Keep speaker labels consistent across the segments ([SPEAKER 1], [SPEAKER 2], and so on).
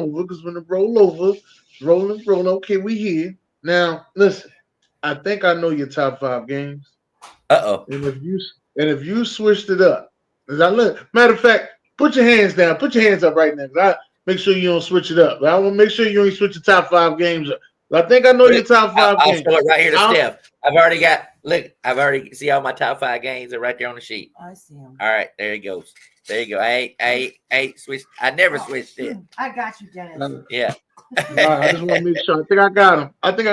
[SPEAKER 1] over because when it roll over, roll. Okay, we here now. Listen, I think I know your top five games,
[SPEAKER 2] Uh-oh.
[SPEAKER 1] and if you switched it up, as I look, matter of fact, put your hands down. Put your hands up right now. 'Cause I make sure you don't switch it up. I want to make sure you only switch your top five games up. I think I know your top five
[SPEAKER 2] I'll
[SPEAKER 1] games.
[SPEAKER 2] show it right here to
[SPEAKER 1] I'll,
[SPEAKER 2] Steph. I've already see all my top five games are right there on the sheet.
[SPEAKER 3] I see him.
[SPEAKER 2] All right, there he goes. There you go. I switched. I never switched it.
[SPEAKER 3] I got you, Dennis.
[SPEAKER 2] Yeah.
[SPEAKER 1] I just want to make sure. I think I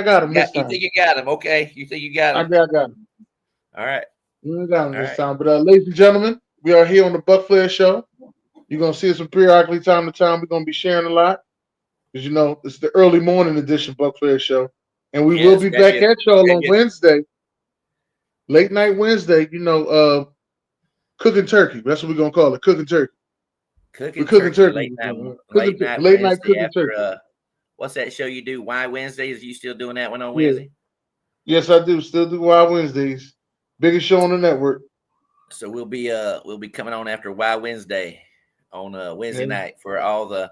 [SPEAKER 1] got him. This
[SPEAKER 2] You
[SPEAKER 1] time.
[SPEAKER 2] think you got him? Okay. You think you got
[SPEAKER 1] I
[SPEAKER 2] him?
[SPEAKER 1] think I got him.
[SPEAKER 2] All right.
[SPEAKER 1] We got him
[SPEAKER 2] All
[SPEAKER 1] this
[SPEAKER 2] right.
[SPEAKER 1] time. But ladies and gentlemen, we are here on the Buc Flair Show. You're gonna see us periodically, time to time. We're gonna be sharing a lot because it's the early morning edition Buc Flair Show, and we will be back at y'all on Wednesday, late night Wednesday. Cooking turkey. That's what we're gonna call it. Cooking turkey.
[SPEAKER 2] Cooking
[SPEAKER 1] turkey.
[SPEAKER 2] Late night
[SPEAKER 1] cooking
[SPEAKER 2] after,
[SPEAKER 1] turkey.
[SPEAKER 2] What's that show you do? Why Wednesdays? Are you still doing that one on Wednesday?
[SPEAKER 1] Yes, I do. Still do Wild Wednesdays. Biggest show on the network.
[SPEAKER 2] So we'll be coming on after Why Wednesday on Wednesday night for all the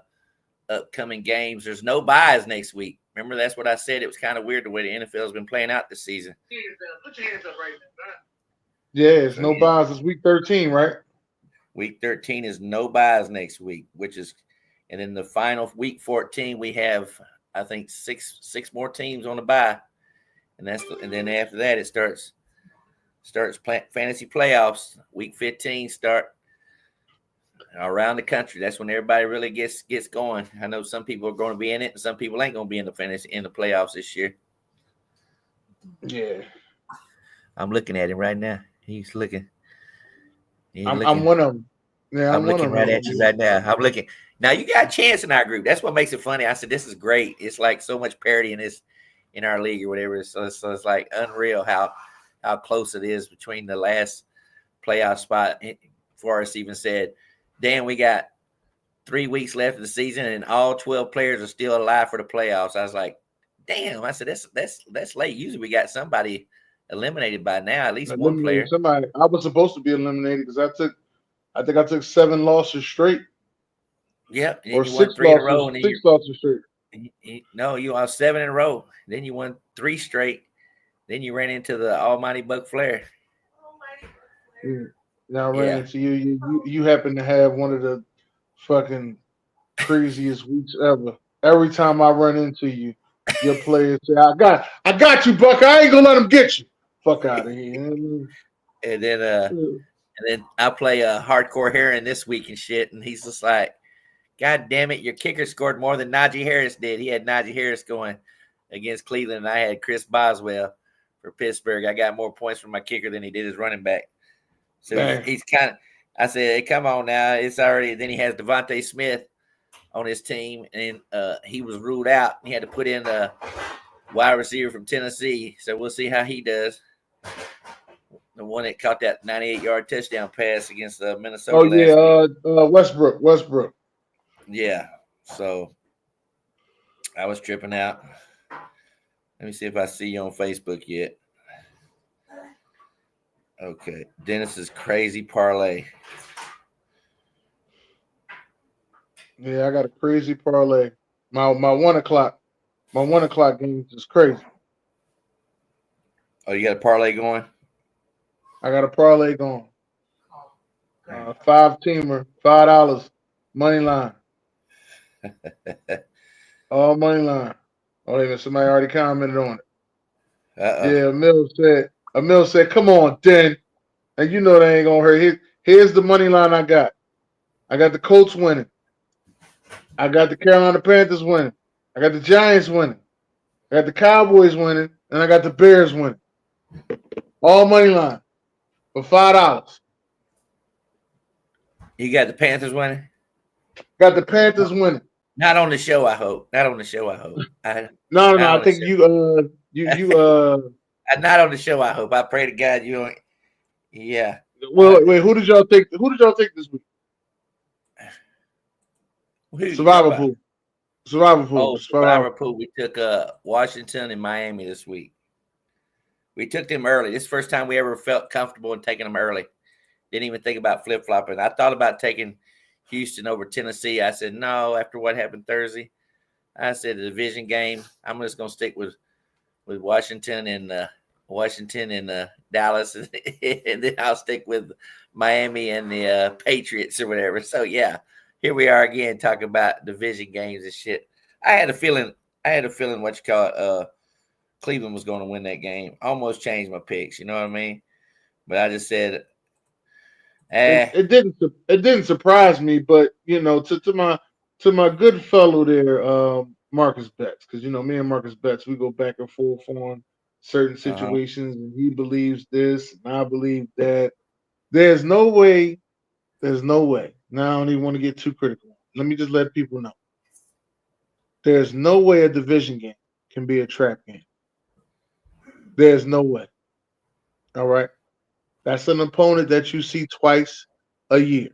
[SPEAKER 2] upcoming games. There's no buys next week. Remember, that's what I said. It was kind of weird the way the NFL has been playing out this season.
[SPEAKER 1] Put your hands up right now. Yeah, it's no buys. It's week 13, right?
[SPEAKER 2] Week 13 is no buys next week, and in the final week 14, we have, I think, six more teams on the bye, and then after that it starts fantasy playoffs. Week 15 start around the country. That's when everybody really gets going. I know some people are going to be in it, and some people ain't going to be in the playoffs this year.
[SPEAKER 1] Yeah,
[SPEAKER 2] I'm looking at him right now. He's looking.
[SPEAKER 1] I'm one of them. Yeah,
[SPEAKER 2] I'm looking right at you right now. I'm looking. Now you got a chance in our group. That's what makes it funny. I said this is great. It's like so much parity in our league or whatever. So it's like unreal how close it is between the last playoff spot. Forrest even said, Dan, we got 3 weeks left of the season and all 12 players are still alive for the playoffs. I was like, damn. I said, that's late. Usually we got somebody eliminated by now, at least one player.
[SPEAKER 1] Somebody. I was supposed to be eliminated because I think I took 7 losses straight.
[SPEAKER 2] Yep.
[SPEAKER 1] Or 6 losses straight.
[SPEAKER 2] No, you won 7 in a row. Then you won 3 straight. Then you ran into the almighty Buc Flair.
[SPEAKER 1] Now I ran into you. You happen to have one of the fucking craziest weeks ever. Every time I run into you, your players say, I got you, Buck. I ain't gonna let him get you. Fuck out of here.
[SPEAKER 2] And then I play a hardcore Heron this week and shit, and he's just like, God damn it, your kicker scored more than Najee Harris did. He had Najee Harris going against Cleveland, and I had Chris Boswell for Pittsburgh. I got more points from my kicker than he did his running back. So he's kind of – I said, hey, come on now. It's already – then he has Devontae Smith on his team, and he was ruled out. He had to put in a wide receiver from Tennessee, so we'll see how he does. The one that caught that 98-yard touchdown pass against Minnesota.
[SPEAKER 1] Oh, yeah, Westbrook.
[SPEAKER 2] Yeah, so I was tripping out. Let me see if I see you on Facebook yet. Okay, Dennis's crazy parlay.
[SPEAKER 1] Yeah, I got a crazy parlay. My 1 o'clock game is crazy.
[SPEAKER 2] Oh, you got a parlay going?
[SPEAKER 1] I got a parlay going. 5-teamer, $5 money line. All money line. Oh, even somebody already commented on it. Yeah, Emil said, come on, Den. And you know they ain't gonna hurt. Here's the money line I got. I got the Colts winning. I got the Carolina Panthers winning. I got the Giants winning. I got the Cowboys winning. And I got the Bears winning. All money line for $5.
[SPEAKER 2] You got the Panthers winning?
[SPEAKER 1] Got the Panthers winning.
[SPEAKER 2] Not on the show, I hope. No.
[SPEAKER 1] I think you
[SPEAKER 2] not on the show, I hope. I pray to God you don't. Yeah.
[SPEAKER 1] Well, wait, who did y'all take this week? Survivor pool.
[SPEAKER 2] Oh, Survivor pool. We took Washington and Miami this week. We took them early. This is the first time we ever felt comfortable in taking them early. Didn't even think about flip-flopping. I thought about taking Houston over Tennessee. I said, no, after what happened Thursday, I said the division game, I'm just going to stick with Washington and Dallas, and then I'll stick with Miami and the Patriots or whatever. So, yeah, here we are again talking about division games and shit. I had a feeling Cleveland was going to win that game. I almost changed my picks, you know what I mean? But I just said,
[SPEAKER 1] It didn't surprise me, but to my good fellow there, Marcus Betts, because me and Marcus Betts, we go back and forth on certain situations, and he believes this and I believe that. There's no way. Now I don't even want to get too critical. Let me just let people know. There's no way a division game can be a trap game. There's no way. All right. That's an opponent that you see twice a year.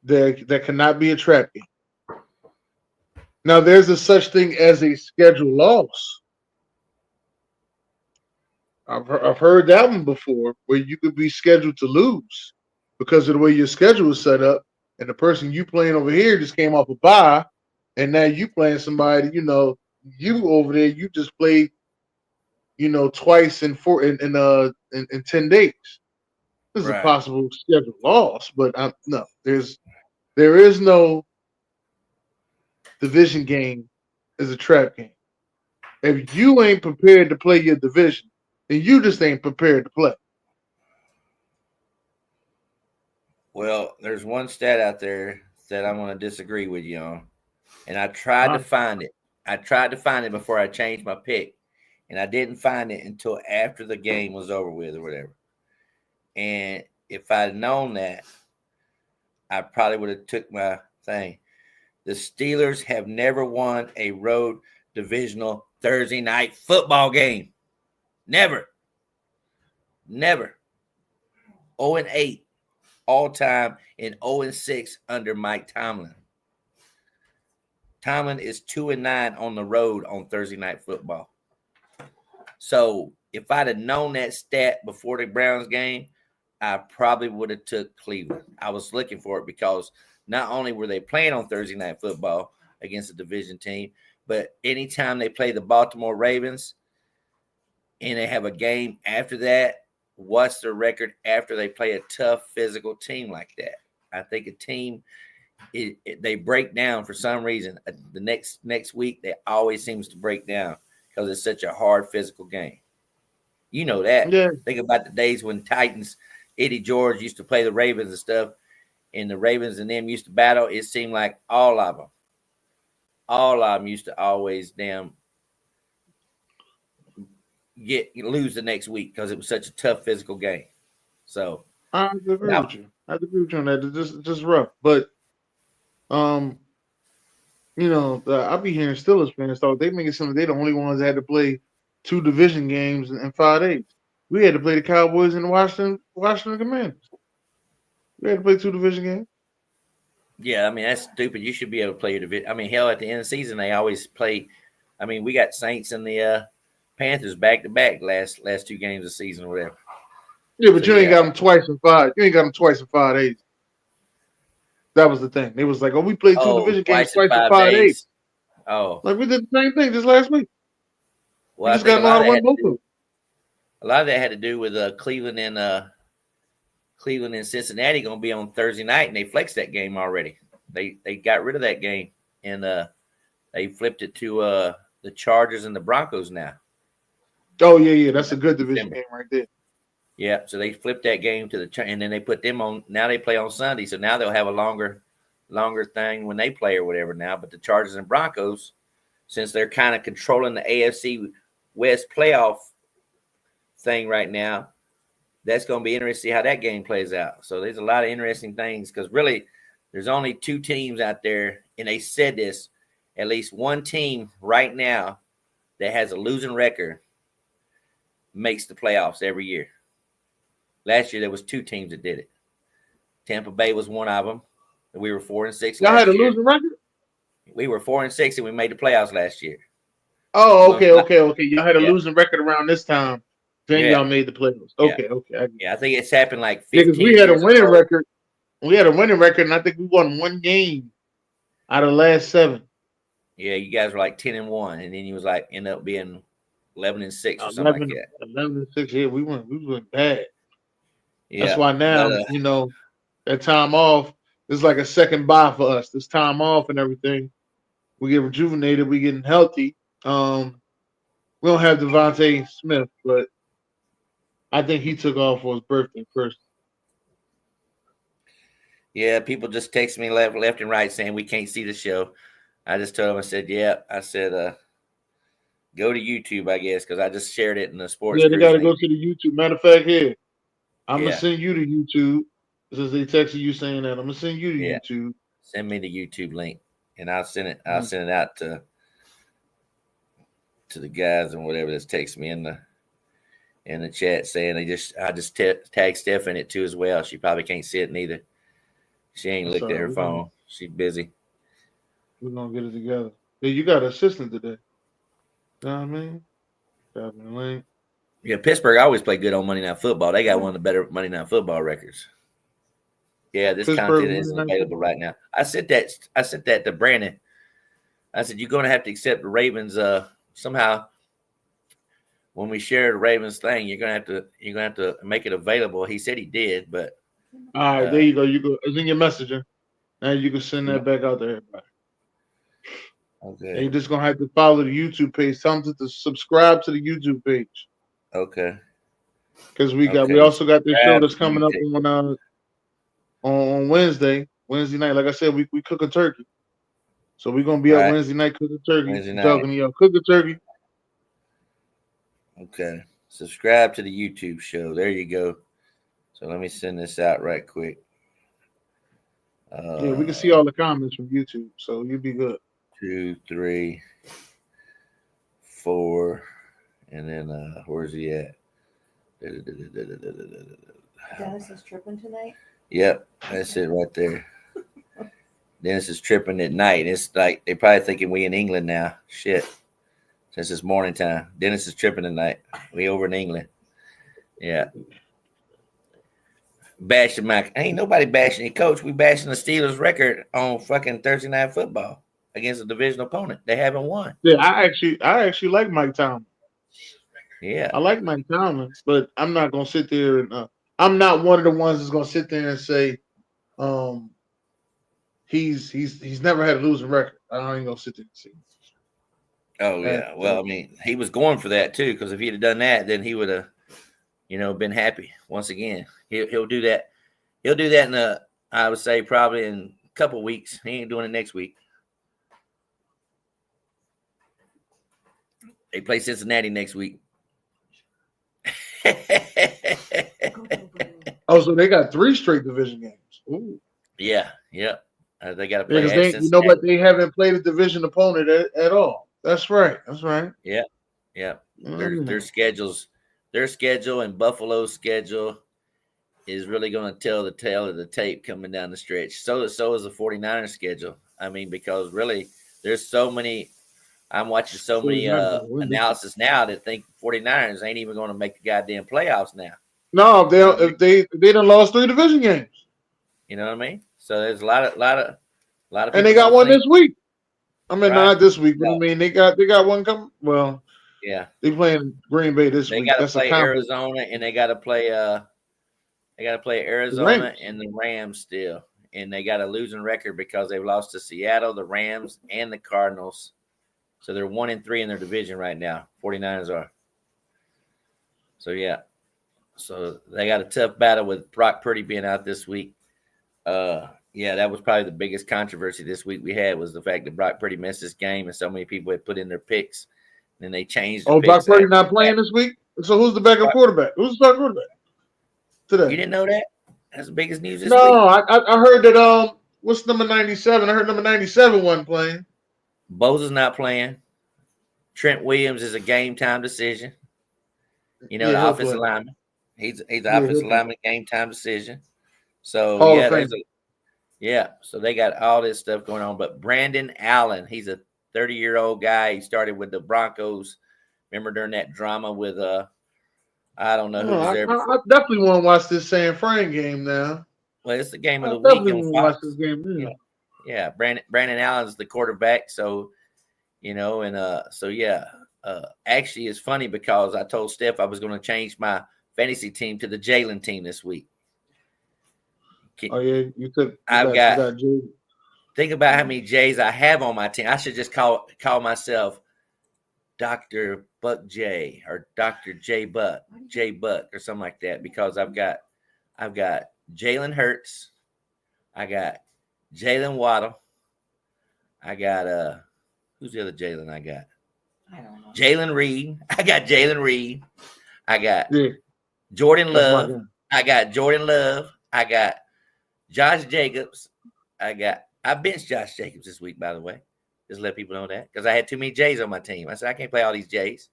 [SPEAKER 1] That cannot be a trap game. Now, there's a such thing as a schedule loss. I've heard that one before, where you could be scheduled to lose because of the way your schedule is set up, and the person you playing over here just came off a bye, and now you playing somebody. You over there, you just played, twice in 10 days. This is a possible schedule loss, but no, there is no division game as a trap game. If you ain't prepared to play your division, then you just ain't prepared to play.
[SPEAKER 2] Well, there's one stat out there that I'm going to disagree with you on, and I tried to find it. I tried to find it before I changed my pick, and I didn't find it until after the game was over with or whatever. And if I'd known that, I probably would have took my thing. The Steelers have never won a road divisional Thursday night football game. Never. 0-8 all time and 0-6 under Mike Tomlin. Tomlin is 2-9 on the road on Thursday night football. So if I'd have known that stat before the Browns game, I probably would have took Cleveland. I was looking for it because not only were they playing on Thursday night football against a division team, but anytime they play the Baltimore Ravens and they have a game after that, what's their record after they play a tough physical team like that? I think a team, they break down for some reason. The next week, they always seems to break down because it's such a hard physical game. You know that.
[SPEAKER 1] Yeah.
[SPEAKER 2] Think about the days when Titans, Eddie George used to play the Ravens and stuff, and the Ravens and them used to battle. It seemed like all of them used to always lose the next week because it was such a tough physical game. So
[SPEAKER 1] I agree with you. I agree with you on that. It's just rough, but I'll be hearing Steelers fans talk. They make it sound like they're the only ones that had to play 2 division games in 5 days. We had to play the Cowboys and the Washington Commanders. We had to play 2 division games.
[SPEAKER 2] Yeah, I mean, that's stupid. You should be able to play your division. I mean, hell, at the end of the season, they always play. I mean, we got Saints and the Panthers back-to-back last 2 games of the season or whatever.
[SPEAKER 1] Yeah, but you ain't got them twice in 5. You ain't got them twice in 5 days. That was the thing. They was like, we played 2 division games twice in 5 days.
[SPEAKER 2] Oh.
[SPEAKER 1] Like we did the same thing just last week.
[SPEAKER 2] Well,
[SPEAKER 1] we just got to know how to win both of them.
[SPEAKER 2] A lot of that had to do with Cleveland and Cincinnati going to be on Thursday night, and they flexed that game already. They got rid of that game, and they flipped it to the Chargers and the Broncos now.
[SPEAKER 1] Oh yeah, that's a good division game right there.
[SPEAKER 2] Yeah, so they flipped that game to and then they put them on. Now they play on Sunday, so now they'll have a longer thing when they play or whatever now. But the Chargers and Broncos, since they're kind of controlling the AFC West playoff thing right now, that's going to be interesting to see how that game plays out. So there's a lot of interesting things because really there's only 2 teams out there, and they said this, at least one team right now that has a losing record makes the playoffs every year. Last year there was 2 teams that did it. Tampa Bay was one of them. We were 4-6.
[SPEAKER 1] Y'all had a losing record?
[SPEAKER 2] We were 4-6 and we made the playoffs last year.
[SPEAKER 1] Oh, okay. Y'all had a losing record around this time. Then y'all made the playoffs. Okay.
[SPEAKER 2] I think it's happened like 15
[SPEAKER 1] because we had a winning record. We had a winning record, and I think we won one game out of the last 7.
[SPEAKER 2] Yeah, you guys were like 10-1, and then you was like end up being 11-6 or something
[SPEAKER 1] 11,
[SPEAKER 2] like that.
[SPEAKER 1] 11-6. Yeah, we went bad.
[SPEAKER 2] Yeah,
[SPEAKER 1] That's why now, that time off is like a second bye for us. This time off and everything, we get rejuvenated. We getting healthy. We don't have Devontae Smith, but I think he took off for his birthday first.
[SPEAKER 2] Yeah, people just text me left and right saying we can't see the show. I just told them, I said, yeah. I said, go to YouTube, I guess, because I just shared it in the sports.
[SPEAKER 1] Yeah, they got to go to the YouTube. Matter of fact, here, I'm going to send you to YouTube. Since they texted you saying that, I'm going to send you to YouTube.
[SPEAKER 2] Send me the YouTube link, and I'll send it. I'll send it out to the guys and whatever that's texting me in the chat saying I just tagged Steph in it too as well. She probably can't see it neither. She ain't looked at her phone. She's busy.
[SPEAKER 1] We're gonna get it together. Yeah, you got an assistant today. You know what I mean? Got me link.
[SPEAKER 2] Yeah, Pittsburgh always play good on Monday Night Football. They got one of the better Monday Night Football records. Yeah, this content isn't available right now. I sent that to Brandon. I said, you're going to have to accept the Ravens somehow. When we share the Ravens thing, you're going to have to make it available. He said he did, but
[SPEAKER 1] all right, there you go. You go. It's in your messenger. Now you can send that back out to everybody.
[SPEAKER 2] Okay.
[SPEAKER 1] And you're just gonna have to follow the YouTube page. Tell them to subscribe to the YouTube page.
[SPEAKER 2] Okay.
[SPEAKER 1] Because we also got this show that's coming up on Wednesday night. Like I said, we cook a turkey. So we're gonna be up Wednesday night cooking turkey. Talking to y'all, cook a turkey.
[SPEAKER 2] Okay. Subscribe to the YouTube show. There you go. So let me send this out right quick.
[SPEAKER 1] Yeah, we can see all the comments from YouTube, so you'll be good.
[SPEAKER 2] 2, 3, 4, and then where's he at?
[SPEAKER 3] Dennis is tripping tonight.
[SPEAKER 2] Yep, that's it right there. Dennis is tripping at night. It's like they're probably thinking we in England now. Shit, since it's morning time. Dennis is tripping tonight. We over in England. Yeah. Bashing ain't nobody bashing your coach. We bashing the Steelers record on fucking Thursday Night Football against a divisional opponent. They haven't won.
[SPEAKER 1] Yeah, I actually like Mike Tomlin.
[SPEAKER 2] Yeah,
[SPEAKER 1] I like Mike Tomlin, but I'm not gonna sit there and I'm not one of the ones that's gonna sit there and say, he's never had a losing record. I ain't gonna sit there and see.
[SPEAKER 2] Oh yeah, well, I mean, he was going for that too, because if he'd have done that, then he would have, been happy once again. He'll do that. He'll do that in I would say probably in a couple of weeks. He ain't doing it next week. They play Cincinnati next week.
[SPEAKER 1] Oh, so they got 3 straight division games. Ooh.
[SPEAKER 2] Yeah. They got to play.
[SPEAKER 1] But they haven't played a division opponent at all. That's right.
[SPEAKER 2] Yeah. Their schedules. Their schedule and Buffalo's schedule is really going to tell the tale of the tape coming down the stretch. So is the 49ers schedule. I mean, because really there's so many. I'm watching so many analysis now that think 49ers ain't even going to make the goddamn playoffs now.
[SPEAKER 1] No, they done lost 3 division games.
[SPEAKER 2] You know what I mean? So there's a lot of
[SPEAKER 1] and they got one this week. I mean, not this week, but I mean they got one coming. Well,
[SPEAKER 2] yeah,
[SPEAKER 1] they playing Green Bay this week.
[SPEAKER 2] They got to play Arizona, and they got to play Arizona and the Rams still, and they got a losing record because they've lost to Seattle, the Rams, and the Cardinals. So they're 1-3 in their division right now. 49ers are. So yeah, so they got a tough battle with Brock Purdy being out this week. Yeah, that was probably the biggest controversy this week we had was the fact that Brock Purdy missed this game, and so many people had put in their picks. And then they changed.
[SPEAKER 1] Brock Purdy not playing this week. So who's the backup quarterback? Who's the starting quarterback today?
[SPEAKER 2] You didn't know that? That's the biggest news this
[SPEAKER 1] week.
[SPEAKER 2] No,
[SPEAKER 1] I heard that. What's number 97? I heard number 97 wasn't playing.
[SPEAKER 2] Bosa's not playing. Trent Williams is a game time decision. The offensive lineman. He's the offensive lineman, game time decision. So so they got all this stuff going on. But Brandon Allen, he's a 30-year-old guy. He started with the Broncos. Remember during that drama with I don't know who was there.
[SPEAKER 1] I definitely want to watch this San Fran game now.
[SPEAKER 2] Well, it's the game of
[SPEAKER 1] I
[SPEAKER 2] the week
[SPEAKER 1] definitely
[SPEAKER 2] on
[SPEAKER 1] want to watch
[SPEAKER 2] Fox.
[SPEAKER 1] this game. Yeah.
[SPEAKER 2] Yeah. Brandon Allen's the quarterback, so actually it's funny because I told Steph I was going to change my fantasy team to the Jalen team this week.
[SPEAKER 1] Oh yeah, you could.
[SPEAKER 2] You got
[SPEAKER 1] Jay.
[SPEAKER 2] Think about how many J's I have on my team. I should just call myself Dr. Buck J or Dr. J Buck or something like that, because I've got Jalen Hurts, I got Jalen Waddle, I got who's the other Jalen I got?
[SPEAKER 3] I don't know.
[SPEAKER 2] Jalen Reed. I got Jalen Reed. I got
[SPEAKER 1] Yeah.
[SPEAKER 2] Jordan Love. I got Jordan Love. I got Josh Jacobs. I benched Josh Jacobs this week, by the way. Just let people know that, because I had too many J's on my team. I said, I can't play all these J's.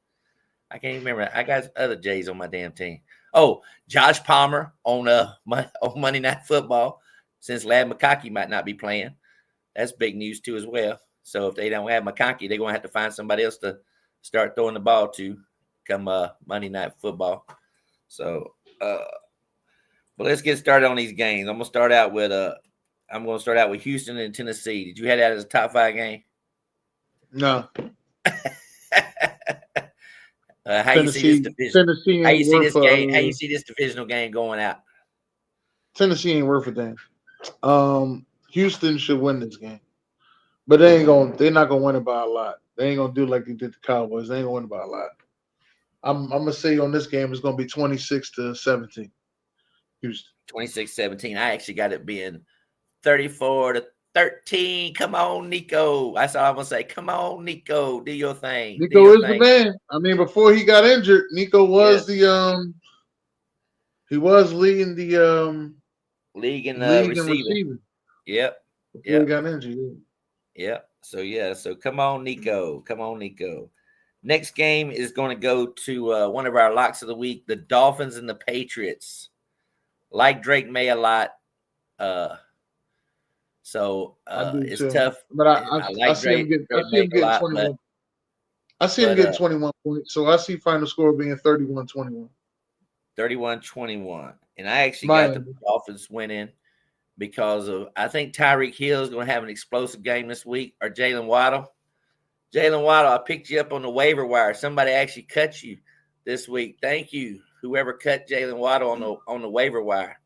[SPEAKER 2] I can't even remember. I got other J's on my damn team. Oh, Josh Palmer on Monday Night Football, since Lad McConkey might not be playing. That's big news too as well. So if they don't have McConkey, they're going to have to find somebody else to start throwing the ball to come Monday Night Football. So, but let's get started on these games. I'm going to start out with Houston and Tennessee. Did you have that as a top 5 game?
[SPEAKER 1] No.
[SPEAKER 2] How you see this division?
[SPEAKER 1] Tennessee
[SPEAKER 2] how you see this game? How you see this divisional game going out?
[SPEAKER 1] Tennessee ain't worth a damn. Houston should win this game, but they're not gonna win it by a lot. They ain't gonna do like they did the Cowboys. They ain't gonna win it by a lot. I'm gonna say on this game it's gonna be 26-17. Houston.
[SPEAKER 2] 26-17. I actually got it being 34-13. Come on, Nico. That's all I'm gonna say. Come on, Nico. Do your thing.
[SPEAKER 1] Nico is the man. I mean, before he got injured, Nico was he was leading the
[SPEAKER 2] league in
[SPEAKER 1] receiving.
[SPEAKER 2] Yep.
[SPEAKER 1] Before he got injured.
[SPEAKER 2] Yep. So come on, Nico. Next game is going to go to one of our locks of the week, the Dolphins and the Patriots. Like Drake May a lot. It's
[SPEAKER 1] too.
[SPEAKER 2] tough.
[SPEAKER 1] But I see him getting 21. I see him getting 21 points. So I see final score being 31-21.
[SPEAKER 2] 31-21. And I actually got the Dolphins winning because I think Tyreek Hill is going to have an explosive game this week, or Jalen Waddle. I picked you up on the waiver wire. Somebody actually cut you this week. Thank you, whoever cut Jalen Waddle on the waiver wire.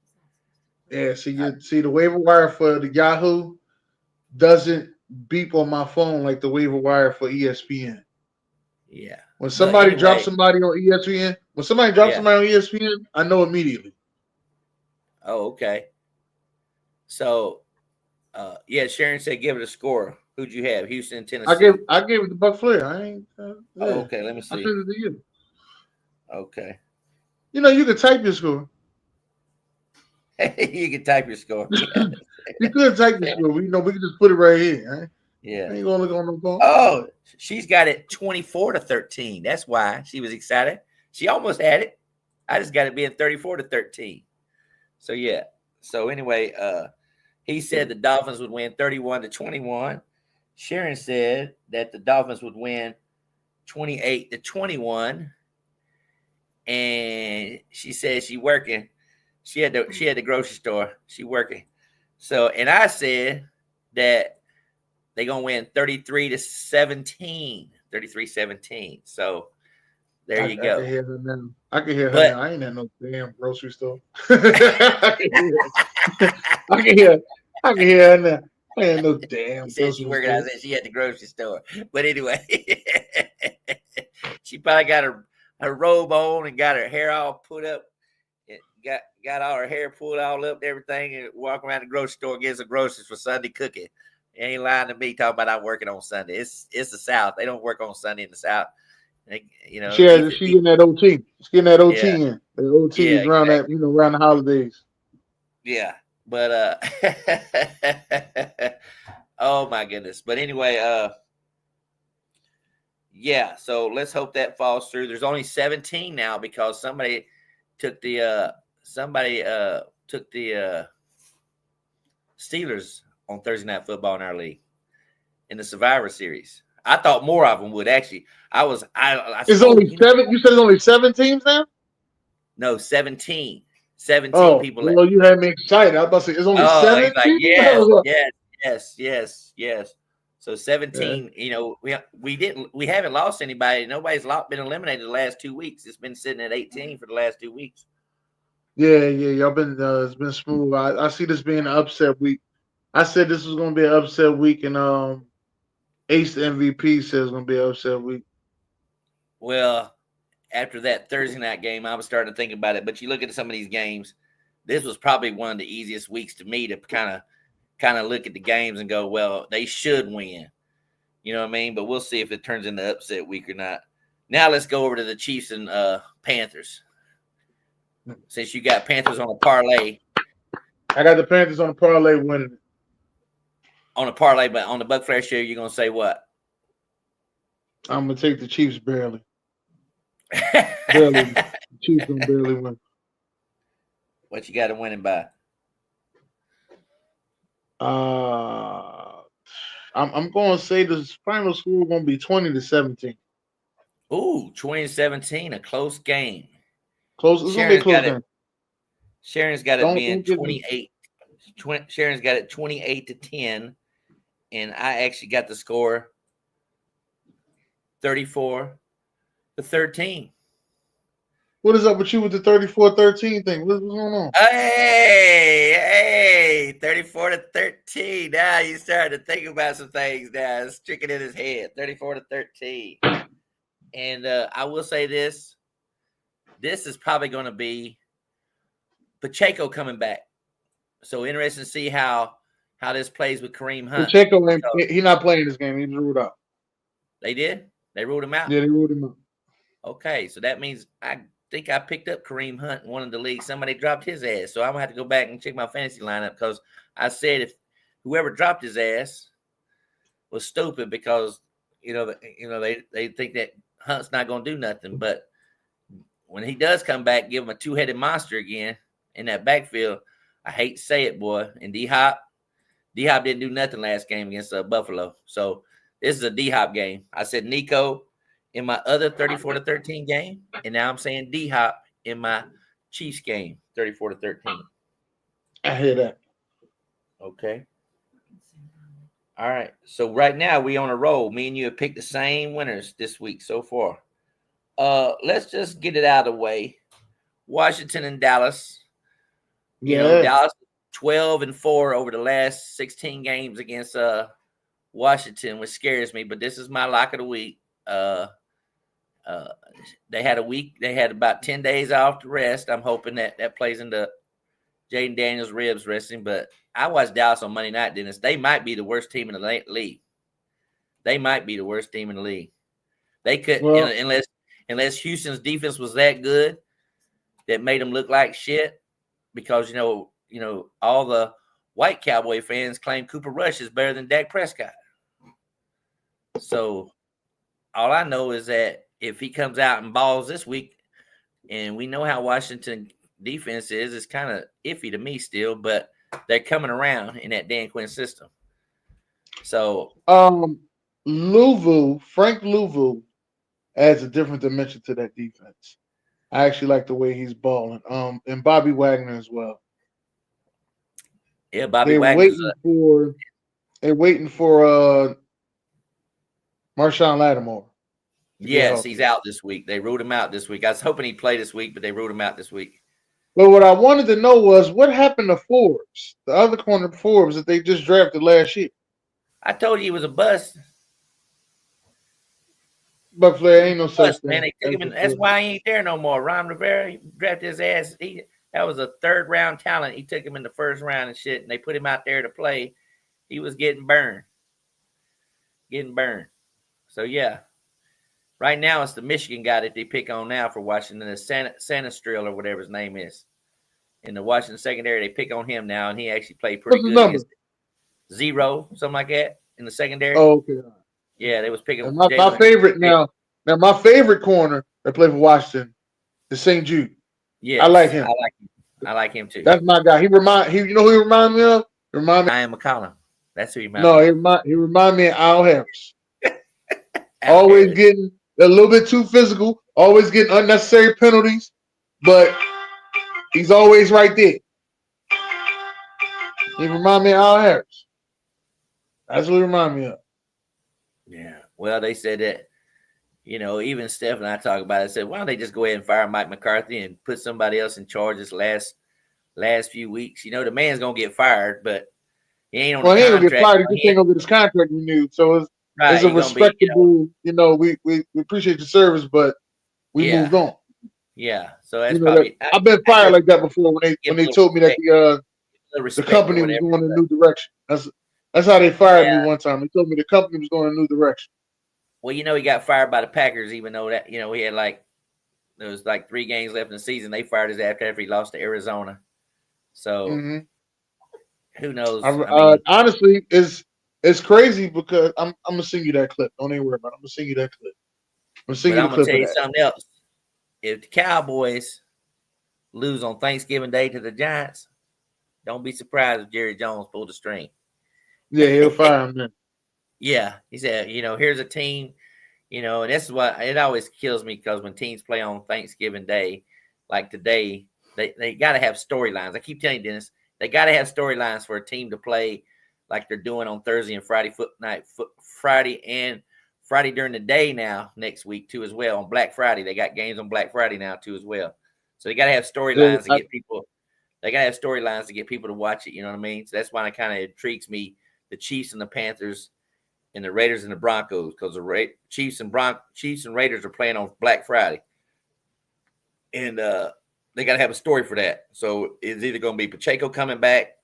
[SPEAKER 1] Yeah, see the waiver wire for the Yahoo doesn't beep on my phone like the waiver wire for ESPN.
[SPEAKER 2] Yeah.
[SPEAKER 1] When somebody drops somebody on ESPN, I know immediately.
[SPEAKER 2] Oh, okay. So, Sharon said give it a score. Who'd you have? Houston, Tennessee.
[SPEAKER 1] I gave it to Buc Flair. I ain't.
[SPEAKER 2] Okay. Let me see.
[SPEAKER 1] I sent it to you.
[SPEAKER 2] Okay.
[SPEAKER 1] You know, you can type your score.
[SPEAKER 2] You can type your score.
[SPEAKER 1] You could type your score. We can just put it right here. Right?
[SPEAKER 2] Yeah.
[SPEAKER 1] I ain't gonna look on the phone.
[SPEAKER 2] Oh, she's got it 24-13. That's why she was excited. She almost had it. I just got it being 34-13. So yeah. So anyway, he said the Dolphins would win 31-21. Sharon said that the Dolphins would win 28-21. And she said she working. She had the grocery store. She working. So, and I said that they're gonna win 33-17. 33-17. So there you go.
[SPEAKER 1] I can hear her now. I ain't at no damn grocery store. I can hear her now. I ain't no damn.
[SPEAKER 2] She said she working. I said she at the grocery store. But anyway, she probably got her robe on and got her hair all put up. Got all her hair pulled all up and everything, and walk around the grocery store and get some groceries for Sunday cooking. You ain't lying to me talking about I'm working on Sunday. It's the South. They don't work on Sunday in the South.
[SPEAKER 1] She getting that OT. She's getting that OT in. The OT is around that, around the holidays.
[SPEAKER 2] Yeah. But oh my goodness. But anyway, so let's hope that falls through. There's only 17 now because somebody took the Steelers on Thursday Night Football in our league in the Survivor Series. I thought more of them would actually.
[SPEAKER 1] It's only 7. You said it's only 7 teams now?
[SPEAKER 2] No, 17. 17 people.
[SPEAKER 1] Well, you had me excited. I was about to say, it's only 7
[SPEAKER 2] he's like,
[SPEAKER 1] people?
[SPEAKER 2] yes. So 17, we haven't lost anybody. Nobody's been eliminated the last 2 weeks. It's been sitting at 18 for the last 2 weeks.
[SPEAKER 1] Yeah. Y'all been it's been smooth. I see this being an upset week. I said this was gonna be an upset week, and Ace the MVP says it's gonna be an upset week.
[SPEAKER 2] Well, after that Thursday night game, I was starting to think about it. But you look at some of these games, this was probably one of the easiest weeks to me to kind of look at the games and go, well, they should win. You know what I mean? But we'll see if it turns into upset week or not. Now let's go over to the Chiefs and Panthers. Since you got Panthers on a parlay.
[SPEAKER 1] I got the Panthers on a parlay winning.
[SPEAKER 2] On a parlay, but on the Buc Flair Show, you're going to say what?
[SPEAKER 1] I'm going to take the Chiefs barely. Barely. The Chiefs going to barely win.
[SPEAKER 2] What you got to win by?
[SPEAKER 1] I'm going to say the final score going to be 20-17.
[SPEAKER 2] Ooh, 20-17, a close game.
[SPEAKER 1] Close. It's going to be a close game.
[SPEAKER 2] Sharon's got it being 28. Sharon's got it 28-10, and I actually got the score 34-13.
[SPEAKER 1] What is up with you with the 34-13 thing? What's going on?
[SPEAKER 2] Hey, 34-13. Now you starting to think about some things now. It's tricking in his head. 34-13. And I will say this. This is probably going to be Pacheco coming back. So interesting to see how this plays with Kareem Hunt.
[SPEAKER 1] Pacheco, he's not playing this game. He's ruled out.
[SPEAKER 2] They did? They ruled him out?
[SPEAKER 1] Yeah, they ruled him out.
[SPEAKER 2] Okay, so that means I think I picked up Kareem Hunt in one of the leagues. Somebody dropped his ass. So I'm going to have to go back and check my fantasy lineup because I said if whoever dropped his ass was stupid because, they think that Hunt's not going to do nothing. But when he does come back, give him a two-headed monster again in that backfield. I hate to say it, boy. And D-Hop didn't do nothing last game against Buffalo. So this is a D-Hop game. I said Nico in my other 34-13 game, and now I'm saying D-Hop in my Chiefs game, 34-13.
[SPEAKER 1] I hear that.
[SPEAKER 2] Okay. All right. So right now we on a roll. Me and you have picked the same winners this week so far. Let's just get it out of the way. Washington and Dallas. Dallas 12-4 over the last 16 games against Washington, which scares me. But this is my lock of the week. They had a week. They had about 10 days off to rest. I'm hoping that plays into Jaden Daniels' ribs resting. But I watched Dallas on Monday night, Dennis. They might be the worst team in the league. They might be the worst team in the league. They could, unless Houston's defense was that good that made them look like shit. Because, all the white Cowboy fans claim Cooper Rush is better than Dak Prescott. So all I know is that if he comes out and balls this week, and we know how Washington defense is, it's kind of iffy to me still, but they're coming around in that Dan Quinn system. So
[SPEAKER 1] Frank Louvu adds a different dimension to that defense. I actually like the way he's balling. And Bobby Wagner as well.
[SPEAKER 2] Yeah, Bobby Wagner.
[SPEAKER 1] They're waiting for Marshawn Lattimore.
[SPEAKER 2] Yes, he's out this week. They ruled him out this week. I was hoping he'd play this week, but they ruled him out this week.
[SPEAKER 1] But what I wanted to know was what happened to Forbes, the other corner Forbes that they just drafted last year.
[SPEAKER 2] I told you he was a bust.
[SPEAKER 1] Buc Flair ain't no such thing.
[SPEAKER 2] Man, they took him in, that's why he ain't there no more. Ron Rivera, he drafted his ass. That was a third round talent. He took him in the first round and shit, and they put him out there to play. He was getting burned. So yeah. Right now it's the Michigan guy that they pick on now for Washington, the Sanastrell or whatever his name is. In the Washington secondary, they pick on him now, and he actually played pretty good. Against 0, something like that, in the secondary.
[SPEAKER 1] Oh, okay.
[SPEAKER 2] Yeah, they was picking.
[SPEAKER 1] My favorite now. Now my favorite corner that played for Washington is St. Jude.
[SPEAKER 2] Yeah,
[SPEAKER 1] I like him.
[SPEAKER 2] I like him too.
[SPEAKER 1] That's my guy. You know who he reminds me of?
[SPEAKER 2] Ryan McCollum. That's who he reminds me of.
[SPEAKER 1] He reminds me of Al Harris. Always getting a little bit too physical. Always getting unnecessary penalties. But He's always right there. He remind me of Al Harris. That's what he remind me of.
[SPEAKER 2] Yeah. Well, they said that, even Steph and I talk about it. Said, why don't they just go ahead and fire Mike McCarthy and put somebody else in charge this last few weeks? The man's gonna get fired, but he ain't on the contract.
[SPEAKER 1] He ain't gonna get fired. He just ain't gonna get his contract renewed. So it's a respectable. We appreciate your service, but we moved on.
[SPEAKER 2] Yeah. So that's probably.
[SPEAKER 1] I've been fired like that before when they told me that the company was going in a new direction. That's how they fired me one time. They told me the company was going in a new direction.
[SPEAKER 2] Well, he got fired by the Packers, even though that, he had there was 3 games left in the season. They fired his ass after he lost to Arizona. So who knows?
[SPEAKER 1] Honestly, it's crazy because I'm gonna send you that clip. Don't even worry about it. I'm gonna send you that clip.
[SPEAKER 2] I'm gonna tell you something else. If the Cowboys lose on Thanksgiving Day to the Giants, don't be surprised if Jerry Jones pulled the string.
[SPEAKER 1] Yeah, he'll fire him then.
[SPEAKER 2] Yeah, he said, here's a team, and this is what it always kills me, because when teams play on Thanksgiving Day, like today, they got to have storylines. I keep telling you, Dennis, they got to have storylines for a team to play like they're doing on Thursday and Friday Friday during the day now next week too as well. On Black Friday, they got games on Black Friday now too as well. So they got to have storylines to get people. They got to have storylines to get people to watch it. You know what I mean? So that's why it kind of intrigues me. The Chiefs and the Panthers, and the Raiders and the Broncos, because the Chiefs and Raiders are playing on Black Friday, and they got to have a story for that. So it's either going to be Pacheco coming back,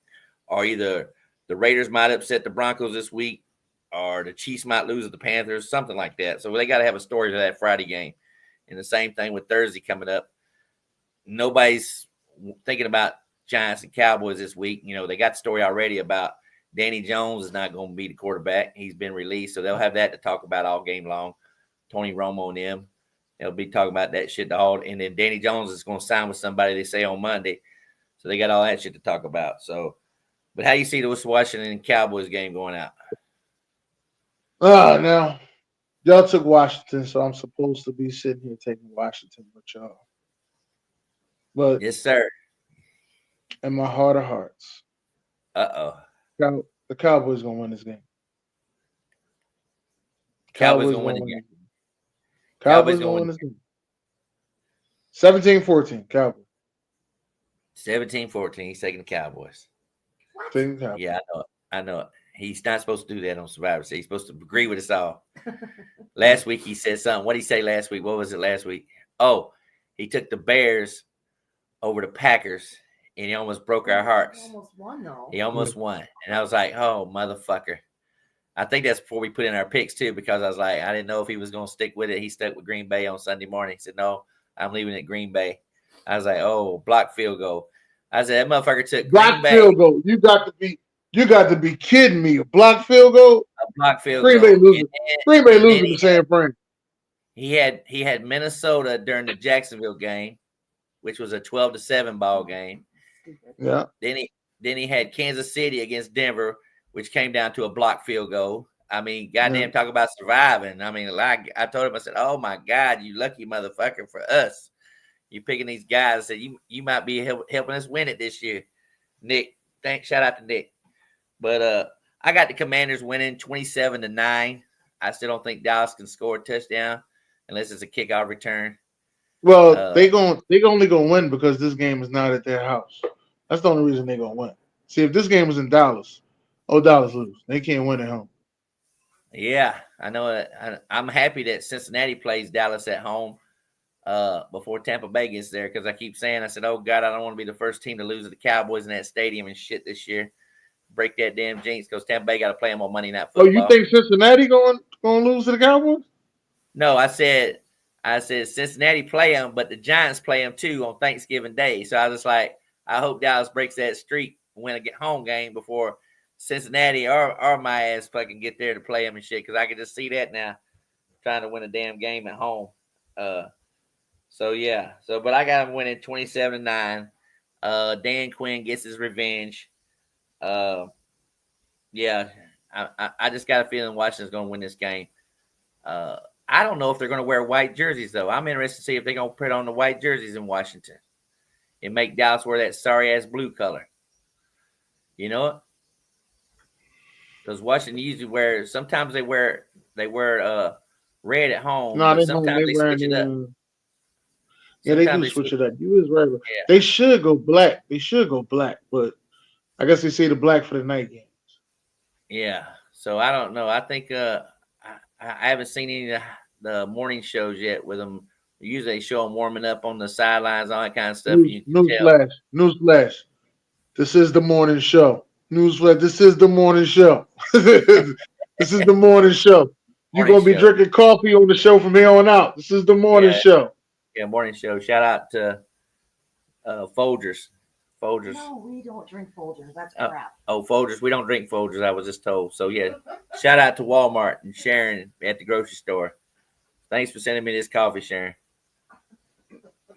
[SPEAKER 2] or either the Raiders might upset the Broncos this week, or the Chiefs might lose to the Panthers, something like that. So they got to have a story for that Friday game. And the same thing with Thursday coming up. Nobody's thinking about Giants and Cowboys this week. They got the story already about Danny Jones is not going to be the quarterback. He's been released, so they'll have that to talk about all game long. Tony Romo and them, they'll be talking about that shit and then Danny Jones is going to sign with somebody, they say, on Monday. So they got all that shit to talk about. So, but how do you see the Washington Cowboys game going out?
[SPEAKER 1] Now, y'all took Washington, so I'm supposed to be sitting here taking Washington with y'all. But
[SPEAKER 2] yes, sir.
[SPEAKER 1] In my heart of hearts, the Cowboys gonna win this game.
[SPEAKER 2] Cowboys gonna win the game.
[SPEAKER 1] Cowboys gonna win this game. 17-14, Cowboys.
[SPEAKER 2] 17-14. He's taking the Cowboys. Yeah, I know it. He's not supposed to do that on Survivor Series. He's supposed to agree with us all. Last week he said something. What did he say last week? What was it last week? Oh, he took the Bears over the Packers, and he almost broke our hearts.
[SPEAKER 3] He almost won, though.
[SPEAKER 2] He almost won. And I was like, oh, motherfucker. I think that's before we put in our picks, too, because I was like, I didn't know if he was going to stick with it. He stuck with Green Bay on Sunday morning. He said, no, I'm leaving at Green Bay. I was like, oh, block field goal. I said, that motherfucker took Green Bay.
[SPEAKER 1] Block field goal. You got to be kidding me. A block field goal?
[SPEAKER 2] A block field
[SPEAKER 1] goal. Green Bay losing to San Fran.
[SPEAKER 2] He had Minnesota during the Jacksonville game, which was a 12-7 ball game.
[SPEAKER 1] Yeah.
[SPEAKER 2] Then he had Kansas City against Denver, which came down to a block field goal. I mean, goddamn, talk about surviving. I mean, like I told him, I said, "Oh my God, you lucky motherfucker for us. You picking these guys. I said you might be helping us win it this year." Nick, shout out to Nick. But I got the Commanders winning 27-9. I still don't think Dallas can score a touchdown unless it's a kickoff return.
[SPEAKER 1] Well, they only gonna win because this game is not at their house. That's the only reason they're gonna win. See, if this game was in Dallas, Dallas lose. They can't win at home.
[SPEAKER 2] Yeah, I know. I'm happy that Cincinnati plays Dallas at home before Tampa Bay gets there, because I keep saying, I said, oh God, I don't want to be the first team to lose to the Cowboys in that stadium and shit this year. Break that damn jinx, because Tampa Bay got to play them on Monday Night Football.
[SPEAKER 1] Oh, you think Cincinnati going lose to the Cowboys?
[SPEAKER 2] No, I said Cincinnati play them, but the Giants play them too on Thanksgiving Day. So I was just like, I hope Dallas breaks that streak and win a home game before Cincinnati or my ass fucking get there to play them and shit, because I can just see that now, trying to win a damn game at home. So yeah. But I got them winning 27-9. Dan Quinn gets his revenge. Yeah. I just got a feeling Washington's going to win this game. I don't know if they're going to wear white jerseys, though. I'm interested to see if they're going to put on the white jerseys in Washington. and make Dallas wear that sorry ass blue color. You know it? Because Washington usually sometimes they wear red at home,
[SPEAKER 1] No,
[SPEAKER 2] but
[SPEAKER 1] they don't.
[SPEAKER 2] sometimes
[SPEAKER 1] They
[SPEAKER 2] they
[SPEAKER 1] wearing
[SPEAKER 2] switch it up.
[SPEAKER 1] yeah, they
[SPEAKER 2] Sometimes
[SPEAKER 1] do
[SPEAKER 2] they
[SPEAKER 1] switch
[SPEAKER 2] switch.
[SPEAKER 1] it up. You is right.
[SPEAKER 2] Yeah.
[SPEAKER 1] They should go black. But I guess they say the black for the night games.
[SPEAKER 2] Yeah. So I don't know. I think I haven't seen any of the morning shows yet with them. Usually they show them warming up on the sidelines, all that kind of stuff. And you can tell.
[SPEAKER 1] Newsflash. This is the morning show. Newsflash. This is the morning show. This is the morning show. You're
[SPEAKER 2] Morning
[SPEAKER 1] gonna be
[SPEAKER 2] show.
[SPEAKER 1] drinking coffee on the show from here on out. This is the morning show.
[SPEAKER 2] Yeah, morning show. Shout out to Folgers. Folgers.
[SPEAKER 3] No, we don't drink Folgers. That's crap.
[SPEAKER 2] Folgers. We don't drink Folgers, I was just told. So, yeah, shout out to Walmart and Sharon at the grocery store. Thanks for sending me this coffee, Sharon.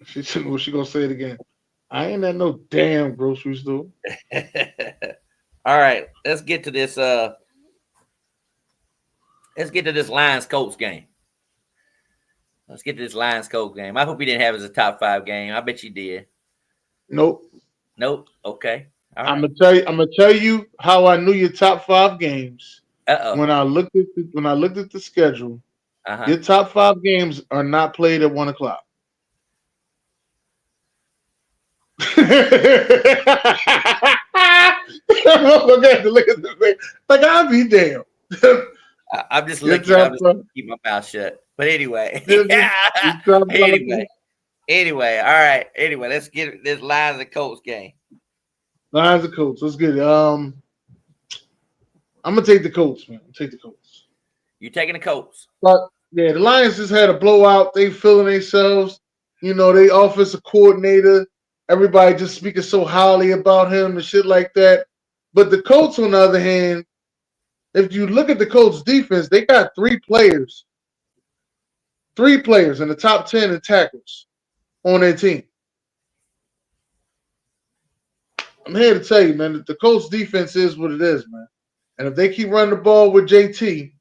[SPEAKER 1] She going to say it again. I ain't at no damn grocery store.
[SPEAKER 2] All right, let's get to this. Let's get to this Lions-Colts game. I hope you didn't have it as a top 5 game. I bet you did.
[SPEAKER 1] Nope.
[SPEAKER 2] Okay. All
[SPEAKER 1] I'm
[SPEAKER 2] right.
[SPEAKER 1] gonna tell you how I knew your top 5 games.
[SPEAKER 2] Uh-oh.
[SPEAKER 1] When I looked at the schedule, your top 5 games are not played at 1:00. Look at this thing. Like I'll be damn.
[SPEAKER 2] I'm just looking. I'm just keep my mouth shut. But anyway, anyway, all right. Anyway, let's get this Lions and Colts game.
[SPEAKER 1] Lions and Colts. Let's get it. I'm gonna take the Colts, man. Take the Colts.
[SPEAKER 2] You taking the Colts?
[SPEAKER 1] But yeah, the Lions just had a blowout. They feeling themselves. You know, they offensive coordinator. Everybody just speaking so highly about him and shit like that. But the Colts, on the other hand, if you look at the Colts defense, they got 3 players in the top 10 in tackles on their team. I'm here to tell you, man, that the Colts defense is what it is, man. And if they keep running the ball with JT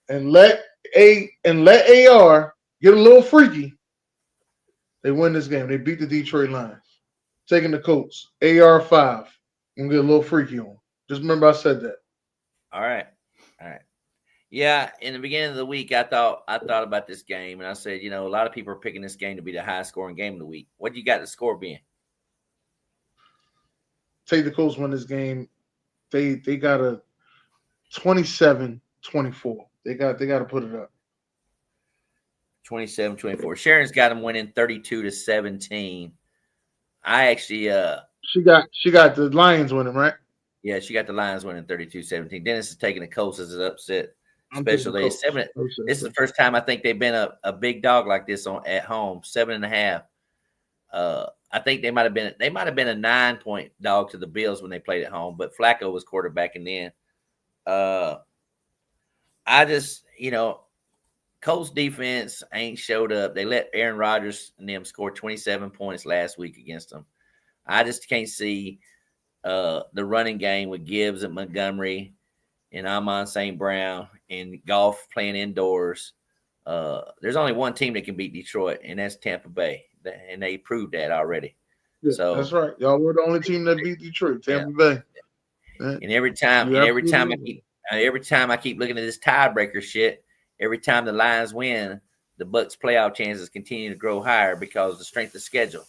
[SPEAKER 1] and let AR get a little freaky, they win this game. They beat the Detroit Lions. Taking the Colts. AR 5. And get a little freaky on them. Just remember I said that.
[SPEAKER 2] All right. Yeah, in the beginning of the week, I thought about this game, and I said, a lot of people are picking this game to be the highest scoring game of the week. What do you got the score being?
[SPEAKER 1] Take the Colts win this game. They got a 27-24. They got to put it up.
[SPEAKER 2] 27-24. Sharon's got them winning 32-17. I actually
[SPEAKER 1] she got the Lions winning, right?
[SPEAKER 2] Yeah, she got the Lions winning 32-17. Dennis is taking the Colts as an upset. Especially 7. This is the first time I think they've been a big dog like this at home, 7.5. I think they might have been a 9-point dog to the Bills when they played at home, but Flacco was quarterbacking then. I just, Colts defense ain't showed up. They let Aaron Rodgers and them score 27 points last week against them. I just can't see the running game with Gibbs and Montgomery and Amon St. Brown and Goff playing indoors. There's only one team that can beat Detroit, and that's Tampa Bay, and they proved that already.
[SPEAKER 1] Yeah,
[SPEAKER 2] so
[SPEAKER 1] that's right. Y'all were the only team that beat Detroit, Tampa Bay.
[SPEAKER 2] And every time I keep looking at this tiebreaker shit, every time the Lions win, the Bucs playoff chances continue to grow higher because the strength of schedule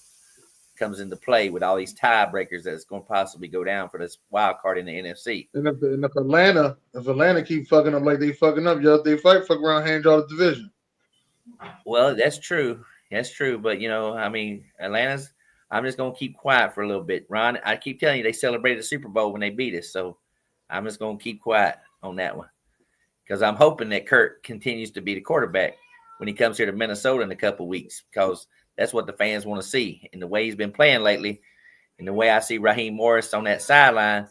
[SPEAKER 2] comes into play with all these tiebreakers that's going to possibly go down for this wild card in the NFC.
[SPEAKER 1] And if Atlanta keep fucking up like they fucking up, y'all, they fuck around, hand y'all the division.
[SPEAKER 2] Well, that's true. But Atlanta's. I'm just going to keep quiet for a little bit, Ron. I keep telling you they celebrated the Super Bowl when they beat us, so I'm just going to keep quiet on that one because I'm hoping that Kurt continues to be the quarterback when he comes here to Minnesota in a couple of weeks because that's what the fans want to see. And the way he's been playing lately, and the way I see Raheem Morris on that sideline,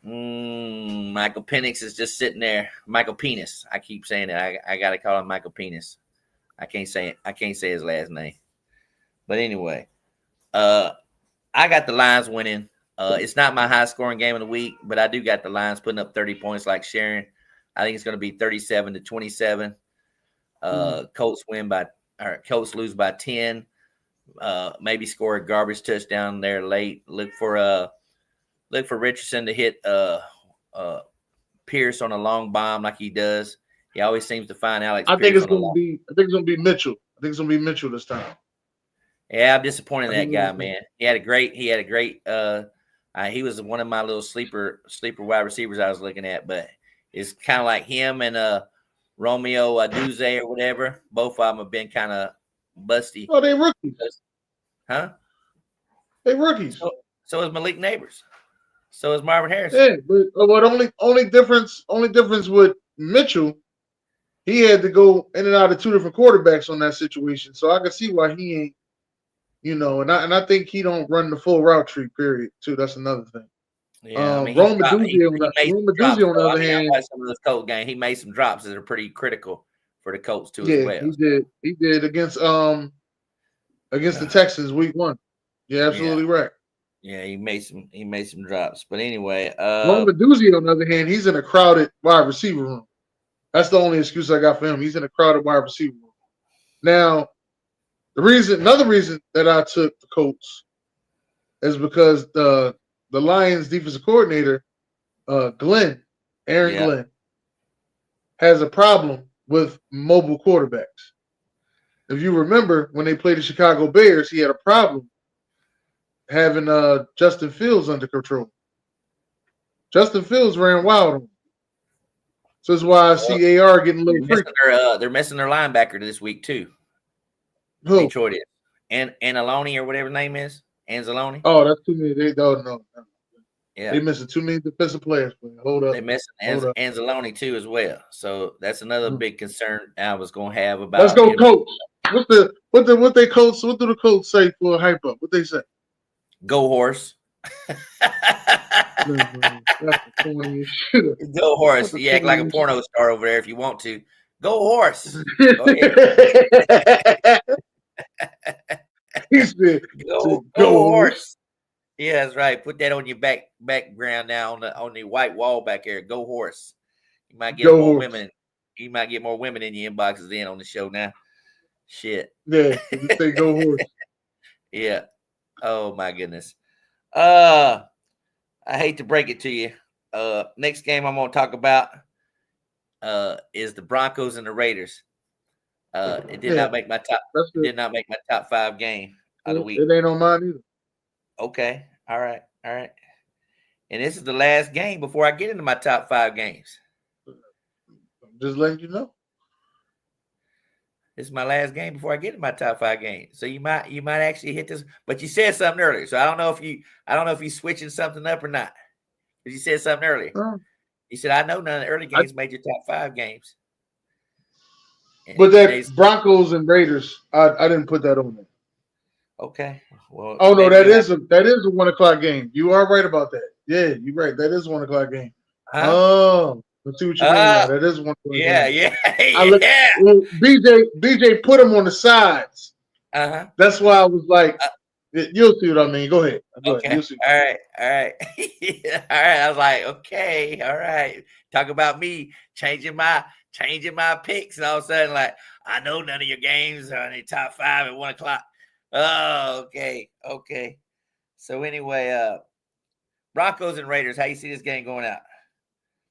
[SPEAKER 2] Michael Penix is just sitting there. Michael Penis. I keep saying it. I got to call him Michael Penis. I can't say it. I can't say his last name. But anyway, I got the Lions winning. It's not my high scoring game of the week, but I do got the Lions putting up 30 points like Sharon. I think it's going to be 37-27. Colts lose by 10. Maybe score a garbage touchdown there late. Look for Richardson to hit Pierce on a long bomb like he does. He always seems to find Alex.
[SPEAKER 1] I think it's gonna be Mitchell. I think it's gonna be Mitchell this time.
[SPEAKER 2] Yeah, I'm disappointed in that guy, man. He had a great. He was one of my little sleeper wide receivers I was looking at, but it's kind of like him and Romeo Aduze or whatever. Both of them have been kind of busty.
[SPEAKER 1] Oh, they rookies.
[SPEAKER 2] Huh?
[SPEAKER 1] They rookies.
[SPEAKER 2] So is Malik Neighbors. So is Marvin Harrison.
[SPEAKER 1] Yeah, but only difference with Mitchell, he had to go in and out of 2 different quarterbacks on that situation. So I can see why he ain't, and I think he don't run the full route tree, period, too. That's another thing.
[SPEAKER 2] Yeah,
[SPEAKER 1] Rome Meduzzi on the other hand,
[SPEAKER 2] some of those Colts games, he made some drops that are pretty critical for the Colts too as well.
[SPEAKER 1] He did against the Texans week 1. Yeah, absolutely right.
[SPEAKER 2] Yeah, he made some drops. But anyway,
[SPEAKER 1] Rome Meduzzi on the other hand, he's in a crowded wide receiver room. That's the only excuse I got for him. He's in a crowded wide receiver room. Now, another reason that I took the Colts is because the Lions defensive coordinator, Aaron Glenn, has a problem with mobile quarterbacks. If you remember, when they played the Chicago Bears, he had a problem having Justin Fields under control. Justin Fields ran wild on him. So that's why I see AR getting a little freaky.
[SPEAKER 2] They're missing their linebacker this week too.
[SPEAKER 1] Who?
[SPEAKER 2] Detroit is. And Anzalone or whatever his name is. Anzalone.
[SPEAKER 1] Oh, that's too many. They don't know.
[SPEAKER 2] Yeah.
[SPEAKER 1] They're missing too many defensive players. Hold up.
[SPEAKER 2] They're missing Anzalone too as well. So that's another big concern I was gonna have about.
[SPEAKER 1] Let's go, Coach. What do the Colts say for a hype up? What they say?
[SPEAKER 2] Go horse.
[SPEAKER 1] That's the
[SPEAKER 2] Go horse. You act like a porno star over there if you want to. Go horse. Go ahead.
[SPEAKER 1] He said,
[SPEAKER 2] go horse. Yeah, that's right. Put that on your background now on the white wall back there. Go horse. You might get more women. You might get more women in your inboxes in on the show now. Shit.
[SPEAKER 1] Yeah, you say go horse.
[SPEAKER 2] Yeah. Oh my goodness. I hate to break it to you. Next game I'm gonna talk about is the Broncos and the Raiders. It did not make my top. Did not make my top 5 game of the week.
[SPEAKER 1] It ain't on mine either.
[SPEAKER 2] Okay. All right. And this is the last game before I get into my top 5 games.
[SPEAKER 1] I'm just letting you know.
[SPEAKER 2] This is my last game before I get into my top 5 games. So you might actually hit this, but you said something earlier. So I don't know if you switching something up or not. Because you said something earlier. You said I know none of the early games made your top 5 games.
[SPEAKER 1] But that Broncos and Raiders, I didn't put that on there.
[SPEAKER 2] Okay. Well.
[SPEAKER 1] Oh no, that is a 1:00 game. You are right about that. Yeah, you're right. That is a 1:00 game. Oh, let's see what you mean. That is 1:00 game.
[SPEAKER 2] Yeah.
[SPEAKER 1] Well, BJ put them on the sides. That's why I was like, you'll see what I mean. Go ahead.
[SPEAKER 2] Okay. All right. All right. I was like, okay. All right. Talk about me changing my picks, and all of a sudden, like, I know none of your games are in the top 5 at 1:00. Oh, okay. So anyway, Broncos and Raiders, how you see this game going out?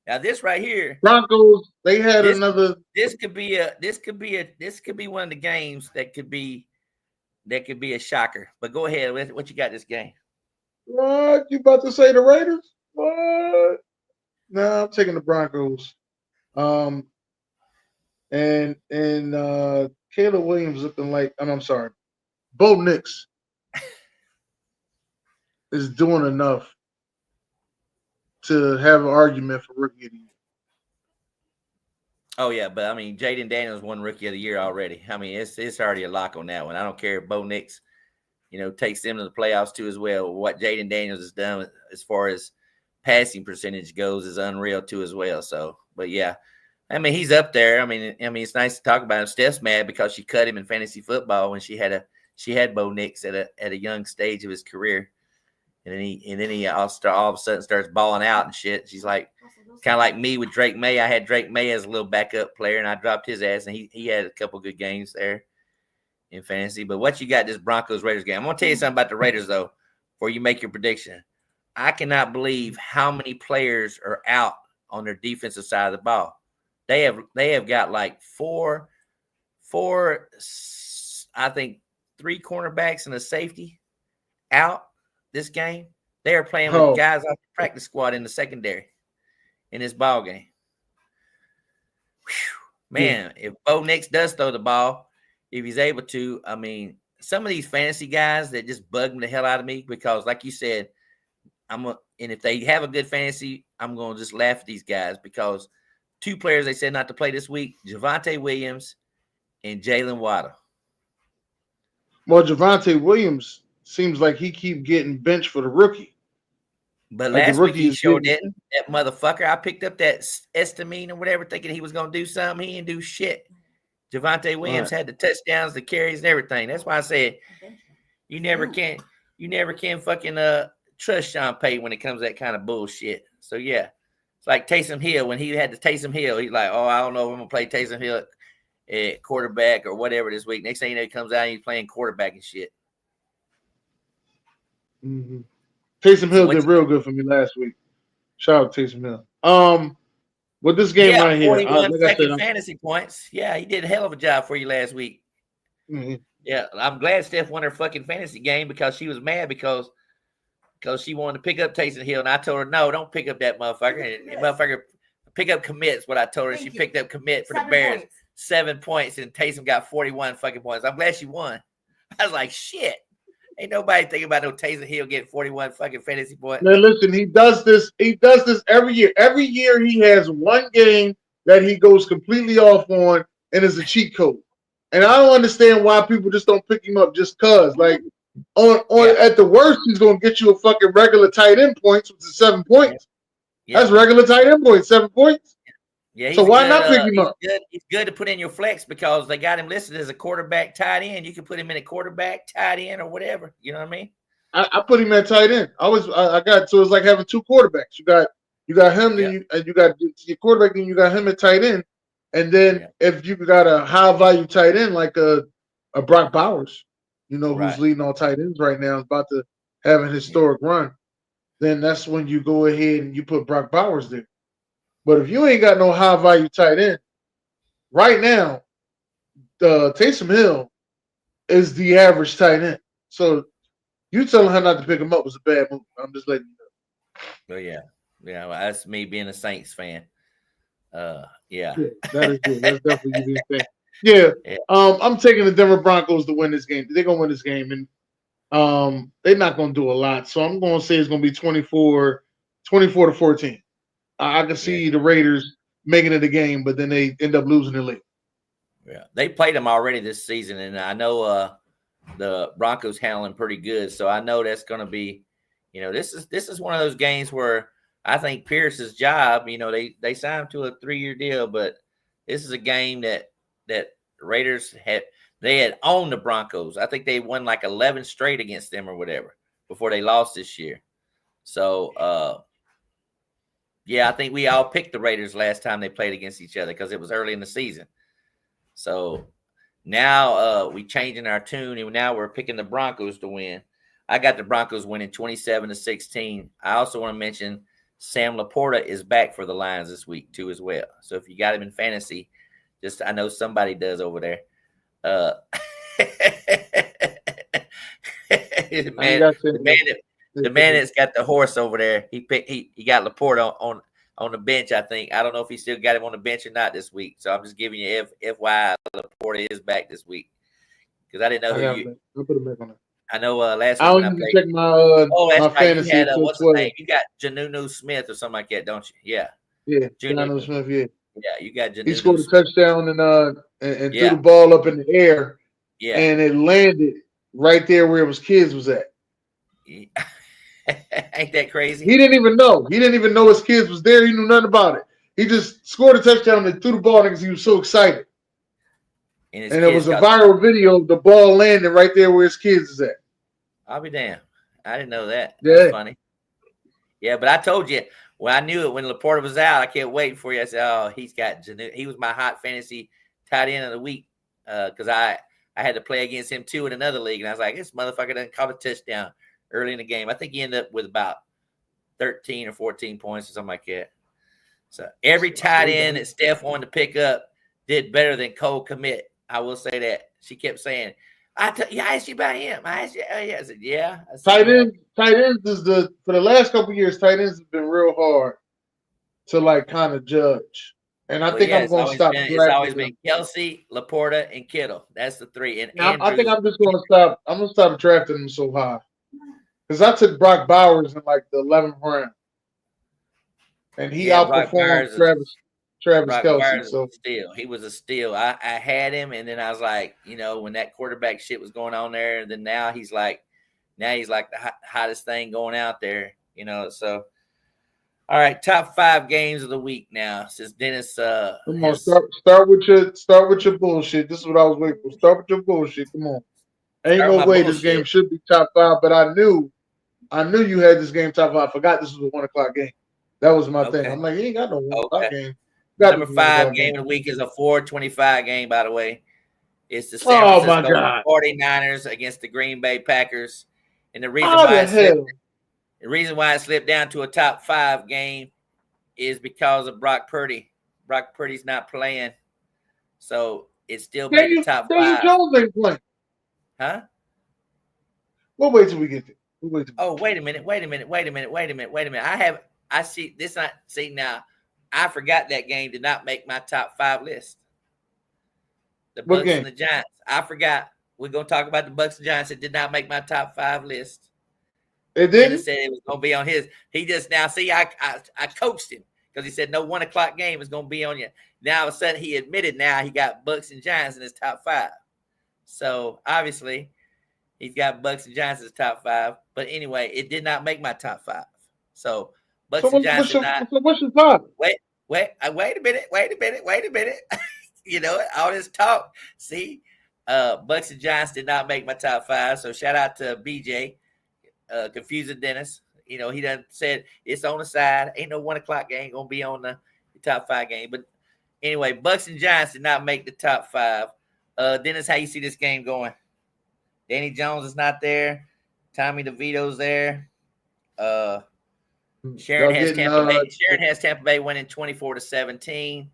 [SPEAKER 2] Now this right here,
[SPEAKER 1] Broncos, they had another.
[SPEAKER 2] This could be one of the games that could be a shocker. But go ahead, what you got this game?
[SPEAKER 1] What you about to say, the Raiders? What? No, I'm taking the Broncos. And Caleb Williams looking like, I'm sorry, Bo Nix is doing enough to have an argument for Rookie of the Year.
[SPEAKER 2] Oh yeah, but I mean, Jaden Daniels won Rookie of the Year already. I mean, it's already a lock on that one. I don't care if Bo Nix, takes them to the playoffs too as well. What Jaden Daniels has done as far as passing percentage goes is unreal too as well. So, but yeah. I mean, he's up there. I mean, it's nice to talk about him. Steph's mad because she cut him in fantasy football when she had Bo Nix at a young stage of his career, and then he all of a sudden starts balling out and shit. She's like, kind of like me with Drake May. I had Drake May as a little backup player, and I dropped his ass, and he had a couple good games there. in fantasy. But what you got this Broncos Raiders game? I'm gonna tell you something about the Raiders though, before you make your prediction. I cannot believe how many players are out on their defensive side of the ball. They have got like four, I think 3 cornerbacks and a safety out this game. They are playing with guys off the practice squad in the secondary in this ball game. Whew. Man, if Bo Nix does throw the ball, if he's able to, I mean, some of these fantasy guys that just bug the hell out of me because, like you said, and if they have a good fantasy, I'm going to just laugh at these guys because 2 players they said not to play this week, Javonte Williams and Jalen Waddle.
[SPEAKER 1] Well, Javonte Williams seems like he keep getting benched for the rookie.
[SPEAKER 2] But like last week he sure didn't. That motherfucker, I picked up that Estamine or whatever thinking he was going to do something. He didn't do shit. Javonte Williams had the touchdowns, the carries, and everything. That's why I said you never can fucking trust Sean Payton when it comes to that kind of bullshit. So, yeah. It's like Taysom Hill. When he had the Taysom Hill, he's like, oh, I don't know if I'm going to play Taysom Hill at quarterback or whatever this week. Next thing you know, he comes out and he's playing quarterback and shit.
[SPEAKER 1] Mm-hmm. Taysom Hill did real good for me last week. Shout out to Taysom Hill. With this game right here,
[SPEAKER 2] 41 second fantasy points. Yeah, he did a hell of a job for you last week.
[SPEAKER 1] Mm-hmm.
[SPEAKER 2] Yeah, I'm glad Steph won her fucking fantasy game because she was mad because she wanted to pick up Taysom Hill, and I told her, no, don't pick up that motherfucker. And motherfucker, pick up commits. What I told her, she picked up commit for the Bears. 7 points, and Taysom got 41 fucking points. I'm glad she won. I was like, shit. Ain't nobody thinking about no Taysom Hill getting 41 fucking fantasy points.
[SPEAKER 1] Man, listen, he does this every year. Every year he has one game that he goes completely off on and is a cheat code. And I don't understand why people just don't pick him up just cause. Like at the worst, he's gonna get you a fucking regular tight end points, which is 7 points. Yeah. That's regular tight end points, 7 points.
[SPEAKER 2] Yeah,
[SPEAKER 1] so why not pick him up?
[SPEAKER 2] He's good to put in your flex because they got him listed as a quarterback tight end. You can put him in a quarterback tight end or whatever. You know what I mean?
[SPEAKER 1] I put him at tight end. I got so it's like having 2 quarterbacks. You got him, and you got your quarterback, and you got him at tight end. And then if you got a high value tight end like a Brock Bowers, who's leading all tight ends right now, is about to have an historic run, then that's when you go ahead and you put Brock Bowers there. But if you ain't got no high value tight end, right now, Taysom Hill is the average tight end. So you telling her not to pick him up was a bad move. I'm just letting you know.
[SPEAKER 2] Oh yeah. Well, that's me being a Saints fan. Yeah,
[SPEAKER 1] that is good. That's definitely you being fan. Yeah. I'm taking the Denver Broncos to win this game. They're gonna win this game, and they're not gonna do a lot. So I'm gonna say it's gonna be 24-14. I can see the Raiders making it a game, but then they end up losing the league.
[SPEAKER 2] Yeah, they played them already this season, and I know the Broncos handling pretty good. So I know that's going to be, this is one of those games where I think Pierce's job. They signed him to a 3-year deal, but this is a game that Raiders had owned the Broncos. I think they won like 11 straight against them or whatever before they lost this year. So. Yeah, I think we all picked the Raiders last time they played against each other because it was early in the season. So now we changing our tune, and now we're picking the Broncos to win. I got the Broncos winning 27-16. I also want to mention Sam Laporta is back for the Lions this week too as well. So if you got him in fantasy, I know somebody does over there. The man that's got the horse over there, he got Laporta on the bench, I think. I don't know if he still got him on the bench or not this week. So I'm just giving you FYI, Laporta is back this week. Because I didn't know
[SPEAKER 1] I'll put him back on it.
[SPEAKER 2] I know last week
[SPEAKER 1] I
[SPEAKER 2] when
[SPEAKER 1] don't
[SPEAKER 2] I played.
[SPEAKER 1] check my
[SPEAKER 2] that's
[SPEAKER 1] my fantasy.
[SPEAKER 2] You had, what's his name? You got Jonnu Smith or something like that, don't you? Yeah.
[SPEAKER 1] Yeah, Jonnu Smith, yeah.
[SPEAKER 2] Yeah, you got Jonnu.
[SPEAKER 1] He scored a touchdown and threw the ball up in the air.
[SPEAKER 2] Yeah.
[SPEAKER 1] And it landed right there where his kids was at.
[SPEAKER 2] Ain't that crazy?
[SPEAKER 1] He didn't even know. He didn't even know his kids was there. He knew nothing about it. He just scored a touchdown and threw the ball because he was so excited. And it was a viral video of the ball landing right there where his kids is at.
[SPEAKER 2] I'll be damned. I didn't know that.
[SPEAKER 1] Yeah.
[SPEAKER 2] That's funny. Yeah, but I told you, I knew it when Laporta was out. I kept waiting for you. I said, oh, he was my hot fantasy tight end of the week because I I had to play against him too in another league, and I was like, this motherfucker done caught a touchdown early in the game. I think he ended up with about 13 or 14 points or something like that. So every tight end that Steph wanted to pick up did better than Cole Kmet. I will say that. She kept saying, I asked you about him. I asked you. Yeah. I said, yeah.
[SPEAKER 1] Tight ends is for the last couple of years, tight ends have been real hard to like kind of judge. And I think I'm going to stop.
[SPEAKER 2] It's always been Kelsey, Laporta, and Kittle. That's the three. And
[SPEAKER 1] I think I'm just going to stop. I'm going to stop drafting them so high. Because I took Brock Bowers in like the 11th round. And he outperformed Travis Kelce. So
[SPEAKER 2] steal. He was a steal. I had him, and then I was like, when that quarterback shit was going on there, and then now he's like the hottest thing going out there, So, all right, top 5 games of the week now. Since Dennis,
[SPEAKER 1] come on, start with your bullshit. This is what I was waiting for. Start with your bullshit. Come on. Ain't no way this game should be top 5, but I knew you had this game top 5. I forgot this was a 1:00 game. That was my thing. I'm like, he ain't got no 1:00 game.
[SPEAKER 2] Number 5 game of the week is a 4:25 game, by the way. It's the San Francisco 49ers against the Green Bay Packers. And the reason why it slipped down to a top 5 game is because of Brock Purdy. Brock Purdy's not playing. So it still made the top 5.
[SPEAKER 1] Daniel Jones ain't playing.
[SPEAKER 2] Huh?
[SPEAKER 1] We'll wait till we get there.
[SPEAKER 2] Wait a minute. I see this. Now, I forgot that game did not make my top 5 list. The Bucs and the Giants. I forgot. We're gonna talk about the Bucs and Giants. It did not make my top 5 list.
[SPEAKER 1] It didn't.
[SPEAKER 2] Said it was gonna be on his. He just now see. I coached him because he said no 1:00 game is gonna be on you. Now all of a sudden he admitted now he got Bucs and Giants in his top 5. So obviously he's got Bucs and Giants in his top 5. But anyway, it did not make my top 5. So Bucs and Giants did not.
[SPEAKER 1] So what's your top?
[SPEAKER 2] Wait a minute. All this talk. See, Bucs and Giants did not make my top 5. So shout out to BJ, confusing Dennis. He done said it's on the side. Ain't no 1:00 game gonna be on the top 5 game. But anyway, Bucs and Giants did not make the top 5. Dennis, how you see this game going? Danny Jones is not there. Tommy DeVito's there. Sharon has Tampa Bay winning 24-17.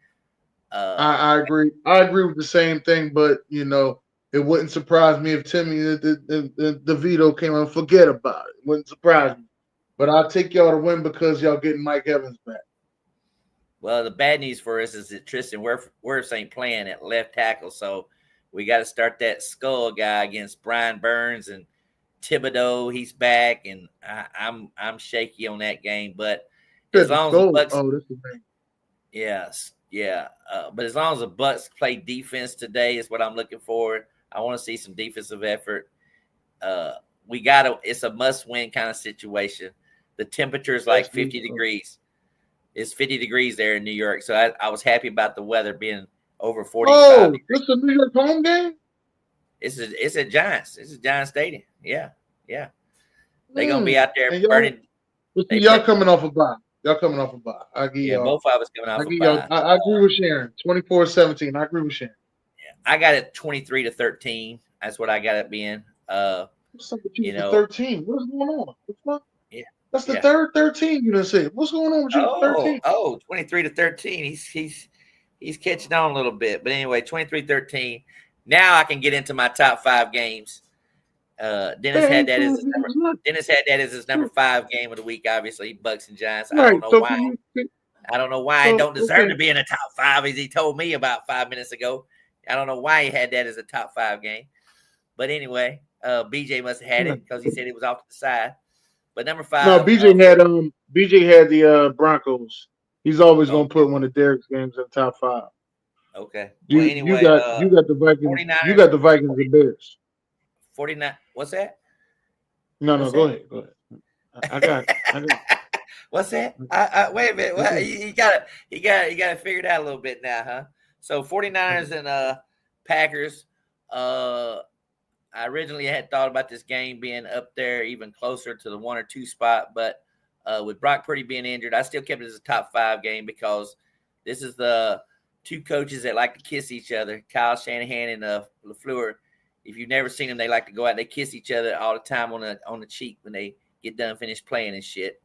[SPEAKER 1] I agree. I agree with the same thing, but it wouldn't surprise me if Timmy DeVito came and forget about it. It wouldn't surprise me. But I'll take y'all to win because y'all getting Mike Evans back.
[SPEAKER 2] Well, the bad news for us is that Tristan Wirfs ain't playing at left tackle, so we got to start that skull guy against Brian Burns and Thibodeau. He's back, and I'm shaky on that game. But as long as the Bucs,
[SPEAKER 1] this is me.
[SPEAKER 2] Yes, yeah. But as long as the Bucs play defense today, is what I'm looking for. I want to see some defensive effort. It's a must-win kind of situation. The temperature is like 50 degrees. It's 50 degrees there in New York, so I was happy about the weather being over 45.
[SPEAKER 1] Oh, this is a New York home game?
[SPEAKER 2] It's at Giants. This is Giants Stadium. Yeah. They're gonna be out there burning.
[SPEAKER 1] Y'all coming off a bye. I give y'all.
[SPEAKER 2] Both of us coming off a bye.
[SPEAKER 1] I agree with Sharon. 24-17. I agree with Sharon.
[SPEAKER 2] Yeah, I got it 23-13. That's what I got it being.
[SPEAKER 1] What's up with you 13? What's going on?
[SPEAKER 2] Yeah.
[SPEAKER 1] That's the third 13 you done said. What's going on with you? 13?
[SPEAKER 2] 23-13. He's catching on a little bit. But anyway, 23-13. Now I can get into my top 5 games. Dennis had that as his number 5 game of the week, obviously, Bucs and Giants. I don't know why. I don't know why I don't deserve to be in the top 5, as he told me about 5 minutes ago. I don't know why he had that as a top 5 game. But anyway, BJ must have had it because he said it was off to the side. But number 5.
[SPEAKER 1] No, BJ had the Broncos. He's always gonna put one of Derek's games in the top 5.
[SPEAKER 2] Okay.
[SPEAKER 1] You got the Vikings. You got the Vikings and Bears.
[SPEAKER 2] 49. What's that?
[SPEAKER 1] No, go ahead. I got it.
[SPEAKER 2] What's that? Wait a minute. Well, you got to figure it out a little bit now, huh? So 49ers and Packers. I originally had thought about this game being up there, even closer to the 1 or 2 spot, but with Brock Purdy being injured, I still kept it as a top 5 game because this is the 2 coaches that like to kiss each other, Kyle Shanahan and LaFleur. if you've never seen them, they like to go out. They kiss each other all the time on the cheek when they get done, finish playing and shit.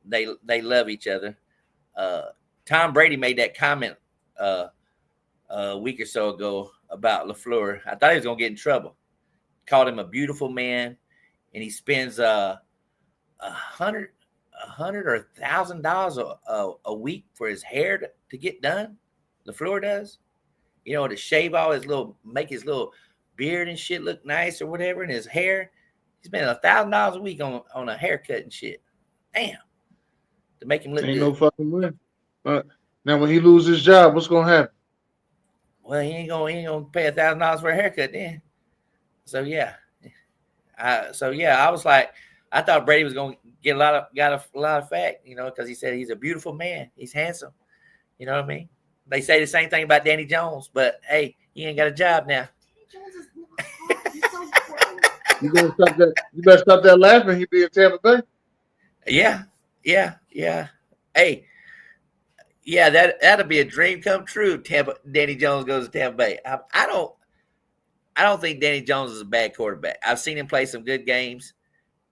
[SPEAKER 2] They love each other. Tom Brady made that comment a week or so ago about LaFleur. I thought he was gonna get in trouble. Called him a beautiful man, and he spends $100 or $1,000 a week for his hair to get done. LaFleur does, to shave all his make his little beard and shit look nice or whatever, and his hair. He spent $1,000 a week on a haircut and shit. Damn, to make him look
[SPEAKER 1] Ain't
[SPEAKER 2] good.
[SPEAKER 1] No fucking way. Now when he loses his job, what's gonna happen?
[SPEAKER 2] Well, he ain't gonna pay $1,000 for a haircut then. So yeah, I was like, I thought Brady was gonna get a lot of fat, because he said he's a beautiful man, he's handsome. You know what I mean? They say the same thing about Danny Jones, but hey, he ain't got a job now.
[SPEAKER 3] Danny Jones is not hot. He's so gross.
[SPEAKER 1] You better stop that laughing. He be in Tampa Bay.
[SPEAKER 2] Yeah. Hey, yeah, that'll be a dream come true. Danny Jones goes to Tampa Bay. I don't think Danny Jones is a bad quarterback. I've seen him play some good games,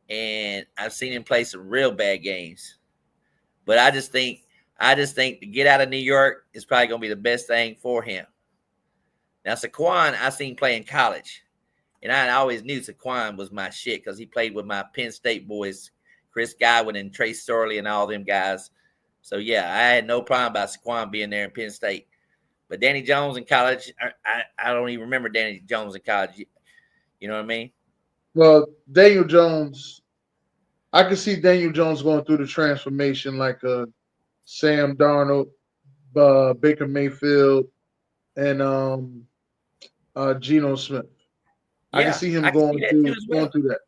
[SPEAKER 2] and I've seen him play some real bad games. But I just think to get out of New York is probably going to be the best thing for him. Now, Saquon, I seen play in college, and I always knew Saquon was my shit because he played with my Penn State boys, Chris Godwin and Trace Sorley and all them guys. So, yeah, I had no problem about Saquon being there in Penn State. But Danny Jones in college, I don't even remember Danny Jones in college. You know what I mean?
[SPEAKER 1] Well, Daniel Jones, I can see Daniel Jones going through the transformation like Sam Darnold, Baker Mayfield, and Geno Smith. Yeah, I can see him going through that.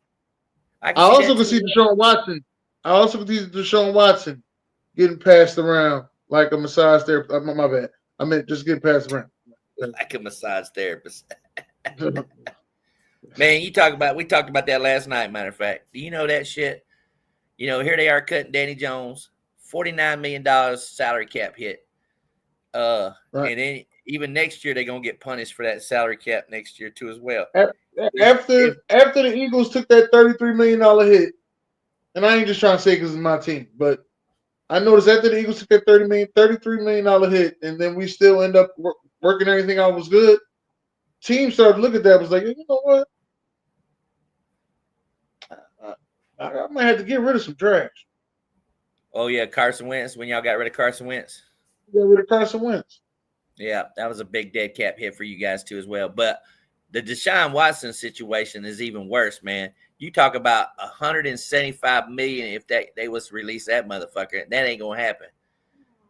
[SPEAKER 1] I also can see Deshaun Watson. I also can see Deshaun Watson getting passed around like a massage therapist. My bad. I meant just getting passed around.
[SPEAKER 2] Like a massage therapist. Man, we talked about that last night, matter of fact. Do you know that shit? Here they are cutting Danny Jones, $49 million salary cap hit. Right. And then even next year, they're going to get punished for that salary cap next year too as well.
[SPEAKER 1] After the Eagles took that $33 million hit, and I ain't just trying to say because it's my team, but I noticed after the Eagles took that $33 million hit, and then we still end up working everything out was good. Teams started to look at that, was like, you know what? I might have to get rid of some trash.
[SPEAKER 2] Oh yeah, Carson Wentz. When y'all got rid of Carson Wentz,
[SPEAKER 1] got rid of Carson Wentz.
[SPEAKER 2] Yeah, that was a big dead cap hit for you guys too as well. But the Deshaun Watson situation is even worse, man. You talk about $175 million if they was to release that motherfucker. That ain't gonna happen.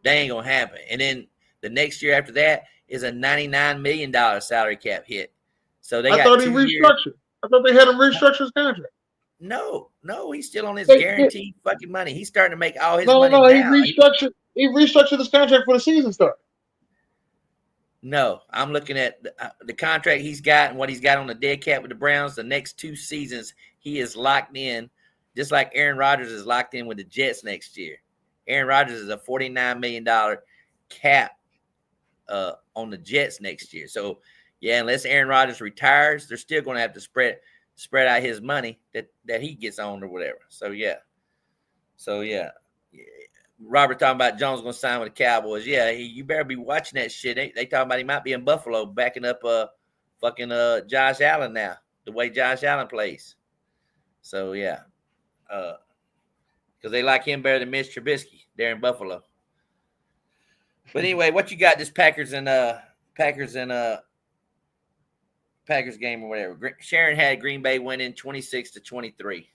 [SPEAKER 2] That ain't gonna happen. And then the next year after that is a $99 million salary cap hit. So I
[SPEAKER 1] thought he restructured. I thought they had him restructure his contract.
[SPEAKER 2] No, he's still on his guaranteed fucking money. He's starting to make all his money.
[SPEAKER 1] No, he restructured his contract for the season start.
[SPEAKER 2] No, I'm looking at the contract he's got and what he's got on the dead cap with the Browns. The next 2 seasons, he is locked in, just like Aaron Rodgers is locked in with the Jets next year. Aaron Rodgers is a $49 million cap on the Jets next year. So, yeah, unless Aaron Rodgers retires, they're still going to have to spread out his money that he gets on or whatever. So, yeah. Robert talking about Jones going to sign with the Cowboys. Yeah, you better be watching that shit. They talking about he might be in Buffalo backing up Josh Allen now, the way Josh Allen plays. So, yeah. Because they like him better than Mitch Trubisky there in Buffalo. But anyway, what you got this Packers game or whatever? Sharon had Green Bay winning 26-23.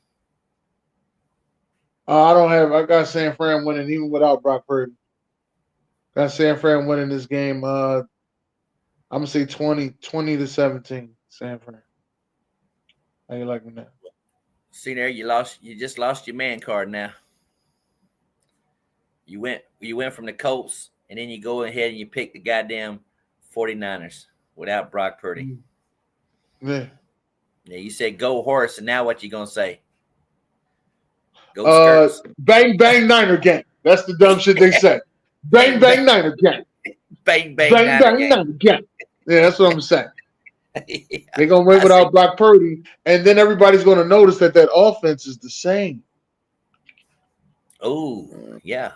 [SPEAKER 1] I got San Fran winning even without Brock Purdy. Got San Fran winning this game. I'm gonna say 20-17. San Fran. How you liking that?
[SPEAKER 2] See there, you just lost your man card now. You went from the Colts, and then you go ahead and you pick the goddamn 49ers without Brock Purdy.
[SPEAKER 1] Yeah.
[SPEAKER 2] Yeah, you said go horse, and now what you gonna say? Go skirts.
[SPEAKER 1] Bang bang Niner gang. That's the dumb shit they say. Bang bang Niner gang.
[SPEAKER 2] Bang
[SPEAKER 1] Niner gang. Yeah, that's what I'm saying. Yeah. They're gonna win without Brock Purdy, and then everybody's gonna notice that offense is the same.
[SPEAKER 2] Oh, yeah.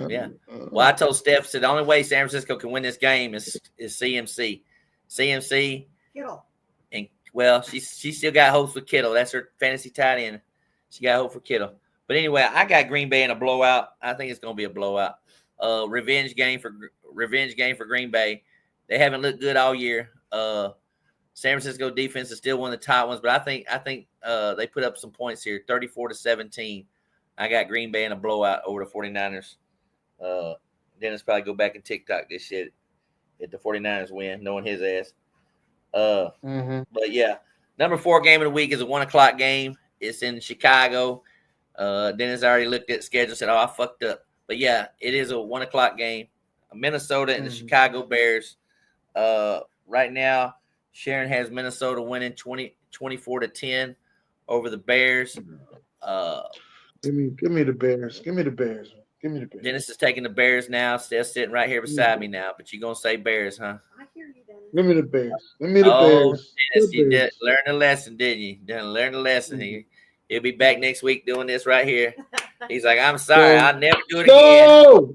[SPEAKER 2] Yeah. Well, I told Steph, said the only way San Francisco can win this game is CMC. CMC.
[SPEAKER 3] Kittle.
[SPEAKER 2] And well, she still got hopes with Kittle. That's her fantasy tight end. She got hope for Kittle. But anyway, I got Green Bay in a blowout. I think it's gonna be a blowout. Revenge game for Green Bay. They haven't looked good all year. San Francisco defense is still one of the top ones, but I think they put up some points here, 34-17. I got Green Bay in a blowout over the 49ers. Dennis probably go back and TikTok this shit if the 49ers win, knowing his ass. But yeah, number 4 game of the week is a 1:00 game. It's in Chicago. Dennis already looked at the schedule and said, "Oh, I fucked up." But yeah, it is a 1:00 game. Minnesota and the Chicago Bears. Right now, Sharon has Minnesota winning 24-10 over the Bears.
[SPEAKER 1] Give me the Bears. Give me the Bears. Give me the Bears.
[SPEAKER 2] Dennis is taking the Bears now. They're sitting right here beside me now. But you're gonna say Bears, huh?
[SPEAKER 3] I hear you, Dennis.
[SPEAKER 1] Give me the Bears. Give me the Bears.
[SPEAKER 2] Dennis, you did learn the lesson, didn't you? Didn't learn the lesson. He'll be back next week doing this right here. He's like, "I'm sorry, I'll never do it again.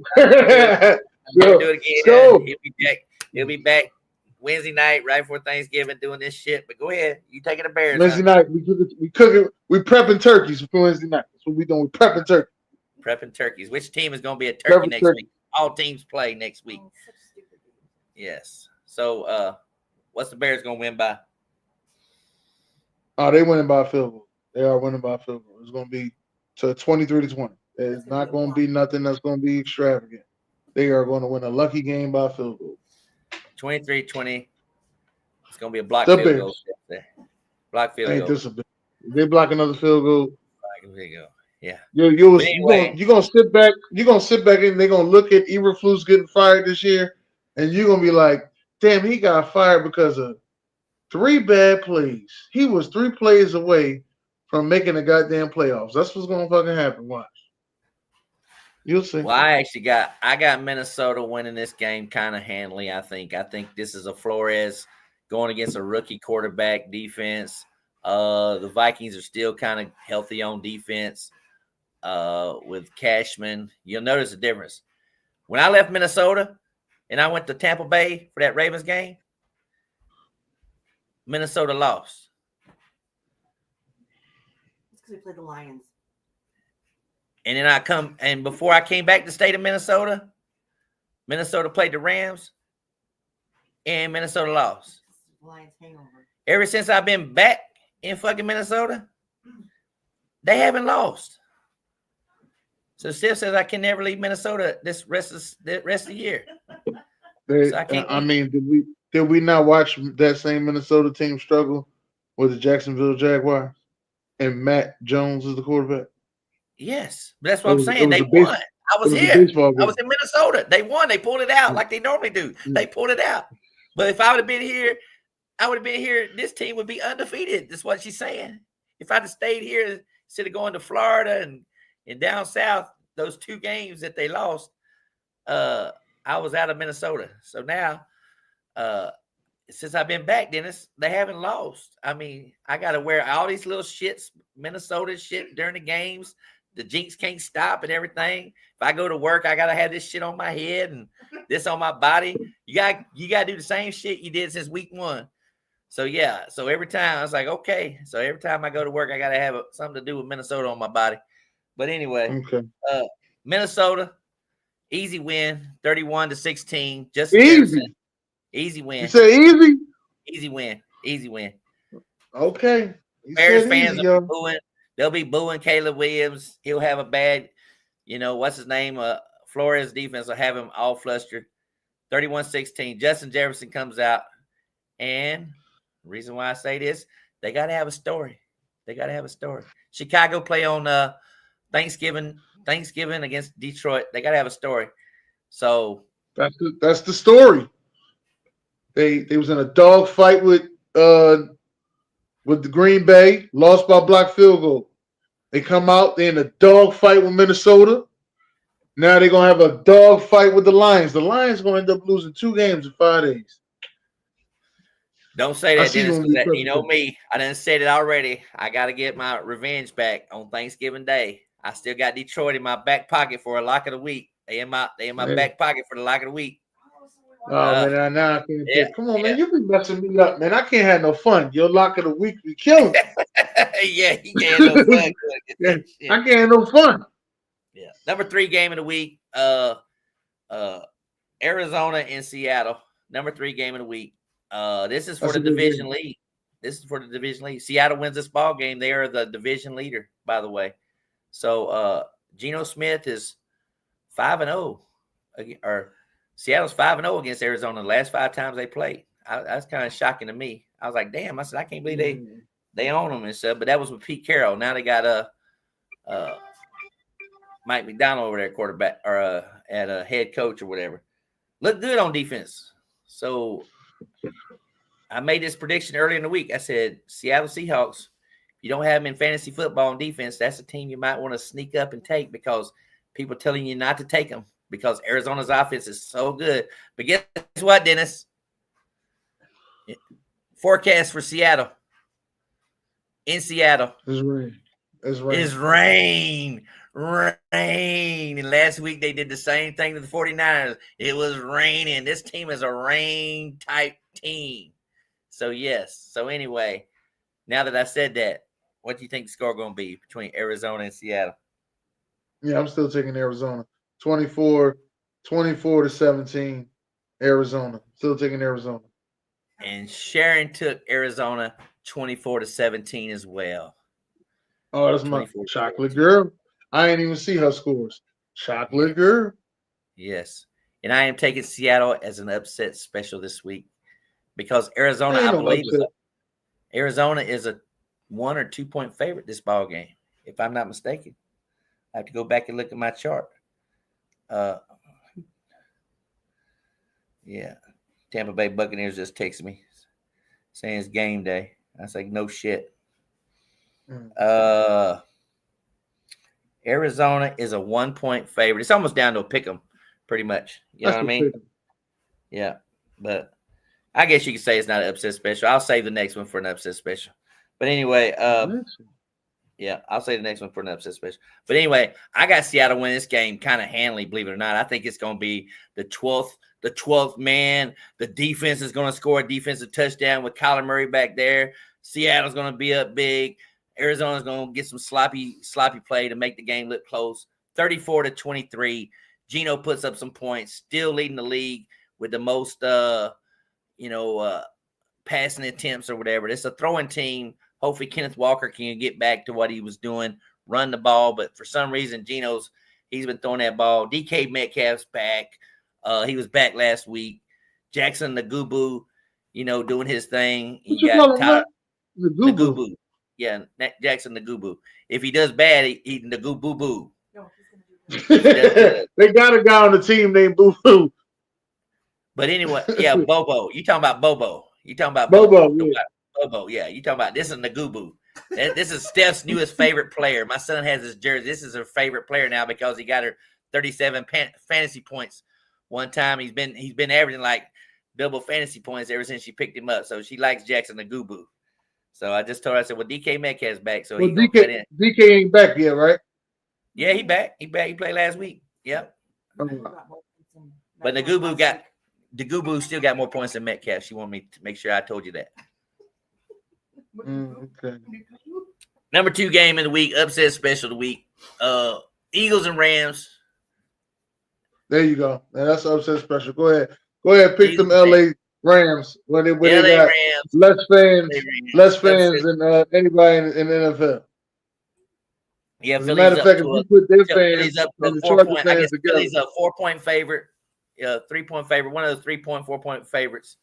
[SPEAKER 2] Never do it again." He'll be back Wednesday night right before Thanksgiving doing this shit. But go ahead, you taking the Bears?
[SPEAKER 1] Wednesday night, we cook it. We prepping turkeys for Wednesday night. That's what we doing. We prepping turkey.
[SPEAKER 2] Prepping turkeys. Which team is going to be a turkey next week? All teams play next week.
[SPEAKER 3] Oh, such stupid.
[SPEAKER 2] Yes. So, what's the Bears going to win by?
[SPEAKER 1] Oh, they winning by a field goal. They are winning by a field goal. It's going to be 23-20. It's not going to be nothing that's going to be extravagant. They are going to win a lucky game by a field goal. 23-20.
[SPEAKER 2] It's going to be a block field goal. Block field goal.
[SPEAKER 1] They block another field goal.
[SPEAKER 2] There you go. Yeah.
[SPEAKER 1] You're gonna sit back. You're gonna sit back and they're gonna look at Eberflus getting fired this year, and you're gonna be like, "Damn, he got fired because of 3 bad plays. He was 3 plays away from making the goddamn playoffs." That's what's gonna fucking happen. Watch. You'll see.
[SPEAKER 2] Well, I got Minnesota winning this game kind of handily. I think this is a Flores going against a rookie quarterback defense. The Vikings are still kind of healthy on defense. With Cashman, you'll notice the difference. When I left Minnesota and I went to Tampa Bay for that Ravens game, Minnesota lost.
[SPEAKER 3] It's because we played the Lions.
[SPEAKER 2] And then before I came back to the state of Minnesota, Minnesota played the Rams and Minnesota lost.
[SPEAKER 3] Lions hangover.
[SPEAKER 2] Ever since I've been back in fucking Minnesota, they haven't lost. So Steph says I can never leave Minnesota this rest of the year.
[SPEAKER 1] Did we not watch that same Minnesota team struggle with the Jacksonville Jaguars and Matt Jones is the quarterback?
[SPEAKER 2] Yes, but that's what I'm saying. They won. I was here. I was in Minnesota. They won. They pulled it out like they normally do. They pulled it out. But if I would have been here, this team would be undefeated. That's what she's saying. If I'd have stayed here instead of going to Florida and down south, those 2 games that they lost, I was out of Minnesota. So now, since I've been back, Dennis, they haven't lost. I mean, I got to wear all these little shits, Minnesota shit during the games. The jinx can't stop and everything. If I go to work, I got to have this shit on my head and this on my body. You got to do the same shit you did since week 1. So, yeah. So, every time I was like, okay. So, every time I go to work, I got to have something to do with Minnesota on my body. But anyway, Minnesota, easy win, 31-16. Just easy win.
[SPEAKER 1] You say easy?
[SPEAKER 2] Easy win.
[SPEAKER 1] Okay.
[SPEAKER 2] Bears fans are booing. They'll be booing Caleb Williams. He'll have a bad, what's his name? Flores defense will have him all flustered. 31-16. Justin Jefferson comes out. And the reason why I say this, they got to have a story. Chicago play on Thanksgiving against Detroit. They got to have a story. So
[SPEAKER 1] that's the story. They was in a dog fight with the Green Bay, lost by block field goal. They come out, they're in a dog fight with Minnesota. Now they're gonna have a dog fight with the Lions. The Lions gonna end up losing 2 games in 5 days.
[SPEAKER 2] Don't say that, Dennis.
[SPEAKER 1] you
[SPEAKER 2] You know me. I done said it already. I got to get my revenge back on Thanksgiving Day. I still got Detroit in my back pocket for a lock of the week. They in my back pocket for the lock of the week.
[SPEAKER 1] Oh man, now I can't take. Come on, man, you be messing me up, man. I can't have no fun. Your lock of the week be killing me.
[SPEAKER 2] Yeah, you can't have no fun.
[SPEAKER 1] Yeah, I can't have no fun.
[SPEAKER 2] Yeah, number 3 game of the week. Arizona and Seattle. Number 3 game of the week. This is for the division lead. Seattle wins this ball game. They are the division leader, by the way. So Geno Smith is 5-0, or Seattle's 5-0 against Arizona the last 5 times they played. That's kind of shocking to me. I was like, damn. I said, I can't believe they own them and stuff. But that was with Pete Carroll. Now they got Mike McDonald over there, quarterback, or at a head coach or whatever. Look good on defense. So I made this prediction earlier in the week. I said, Seattle Seahawks, if you don't have them in fantasy football on defense, that's a team you might want to sneak up and take because people are telling you not to take them because Arizona's offense is so good. But guess what, Dennis? Forecast for Seattle. In Seattle.
[SPEAKER 1] It's rain.
[SPEAKER 2] It's rain. And last week they did the same thing to the 49ers. It was raining. This team is a rain type team. So yes. So anyway, now that I said that, what do you think the score going to be between Arizona and Seattle?
[SPEAKER 1] Yeah, I'm still taking Arizona. 24-17 Arizona. Still taking Arizona.
[SPEAKER 2] And Sharon took Arizona 24-17 as well.
[SPEAKER 1] Oh, that's my chocolate girl. I ain't even see her scores. Chocolate girl.
[SPEAKER 2] Yes. And I am taking Seattle as an upset special this week because Arizona, I believe, Arizona is a 1 or 2 point favorite this ball game, if I'm not mistaken. I have to go back and look at my chart. Yeah. Tampa Bay Buccaneers just texted me saying it's game day. I was like, no shit. Arizona is a 1 point favorite. It's almost down to a pick 'em, pretty much. You know what I mean? Yeah. But I guess you could say it's not an upset special. I'll save the next one for an upset special. But anyway, yeah, I'll say the next one for an upset special. But anyway, I got Seattle win this game kind of handily, believe it or not. I think it's going to be the 12th man. The defense is going to score a defensive touchdown with Kyler Murray back there. Seattle's going to be up big. Arizona's going to get some sloppy play to make the game look close. 34-23. Geno puts up some points, still leading the league with the most, passing attempts or whatever. It's a throwing team. Hopefully Kenneth Walker can get back to what he was doing, run the ball. But for some reason, he's been throwing that ball. DK Metcalf's back. He was back last week. Jackson Nagubu, doing his thing.
[SPEAKER 1] You got Tyler
[SPEAKER 2] Nagubu. Yeah, Jackson Nagubu. If he does bad, he Nagubu.
[SPEAKER 3] No, he's gonna do that.
[SPEAKER 1] They got a guy on the team named Boo Boo.
[SPEAKER 2] But anyway, yeah, Bobo. You talking about Bobo. You talking about
[SPEAKER 1] Bobo. Yeah.
[SPEAKER 2] Bobo, yeah. You talking about this is Nagubu. This is Steph's newest favorite player. My son has his jersey. This is her favorite player now because he got her 37 fantasy points one time. He's been averaging like double fantasy points ever since she picked him up. So she likes Jackson Nagubu. So I just told her, I said, well, DK Metcalf's back. So
[SPEAKER 1] DK ain't back yet, right?
[SPEAKER 2] Yeah, he back. He played last week. Yep. But Nagubu still got more points than Metcalf. She wanted me to make sure I told you that.
[SPEAKER 1] Okay.
[SPEAKER 2] Number 2 game of the week, upset special of the week. Eagles and Rams.
[SPEAKER 1] There you go. Now that's upset special. Go ahead. Pick them LA Rams where they got Rams. less fans than anybody in the NFL.
[SPEAKER 2] Yeah,
[SPEAKER 1] as a matter of fact, if you put their fans and the Chargers fans together,
[SPEAKER 2] Philly's a 4-point favorite, 3-point favorite, one of those 3-point, 4-point favorites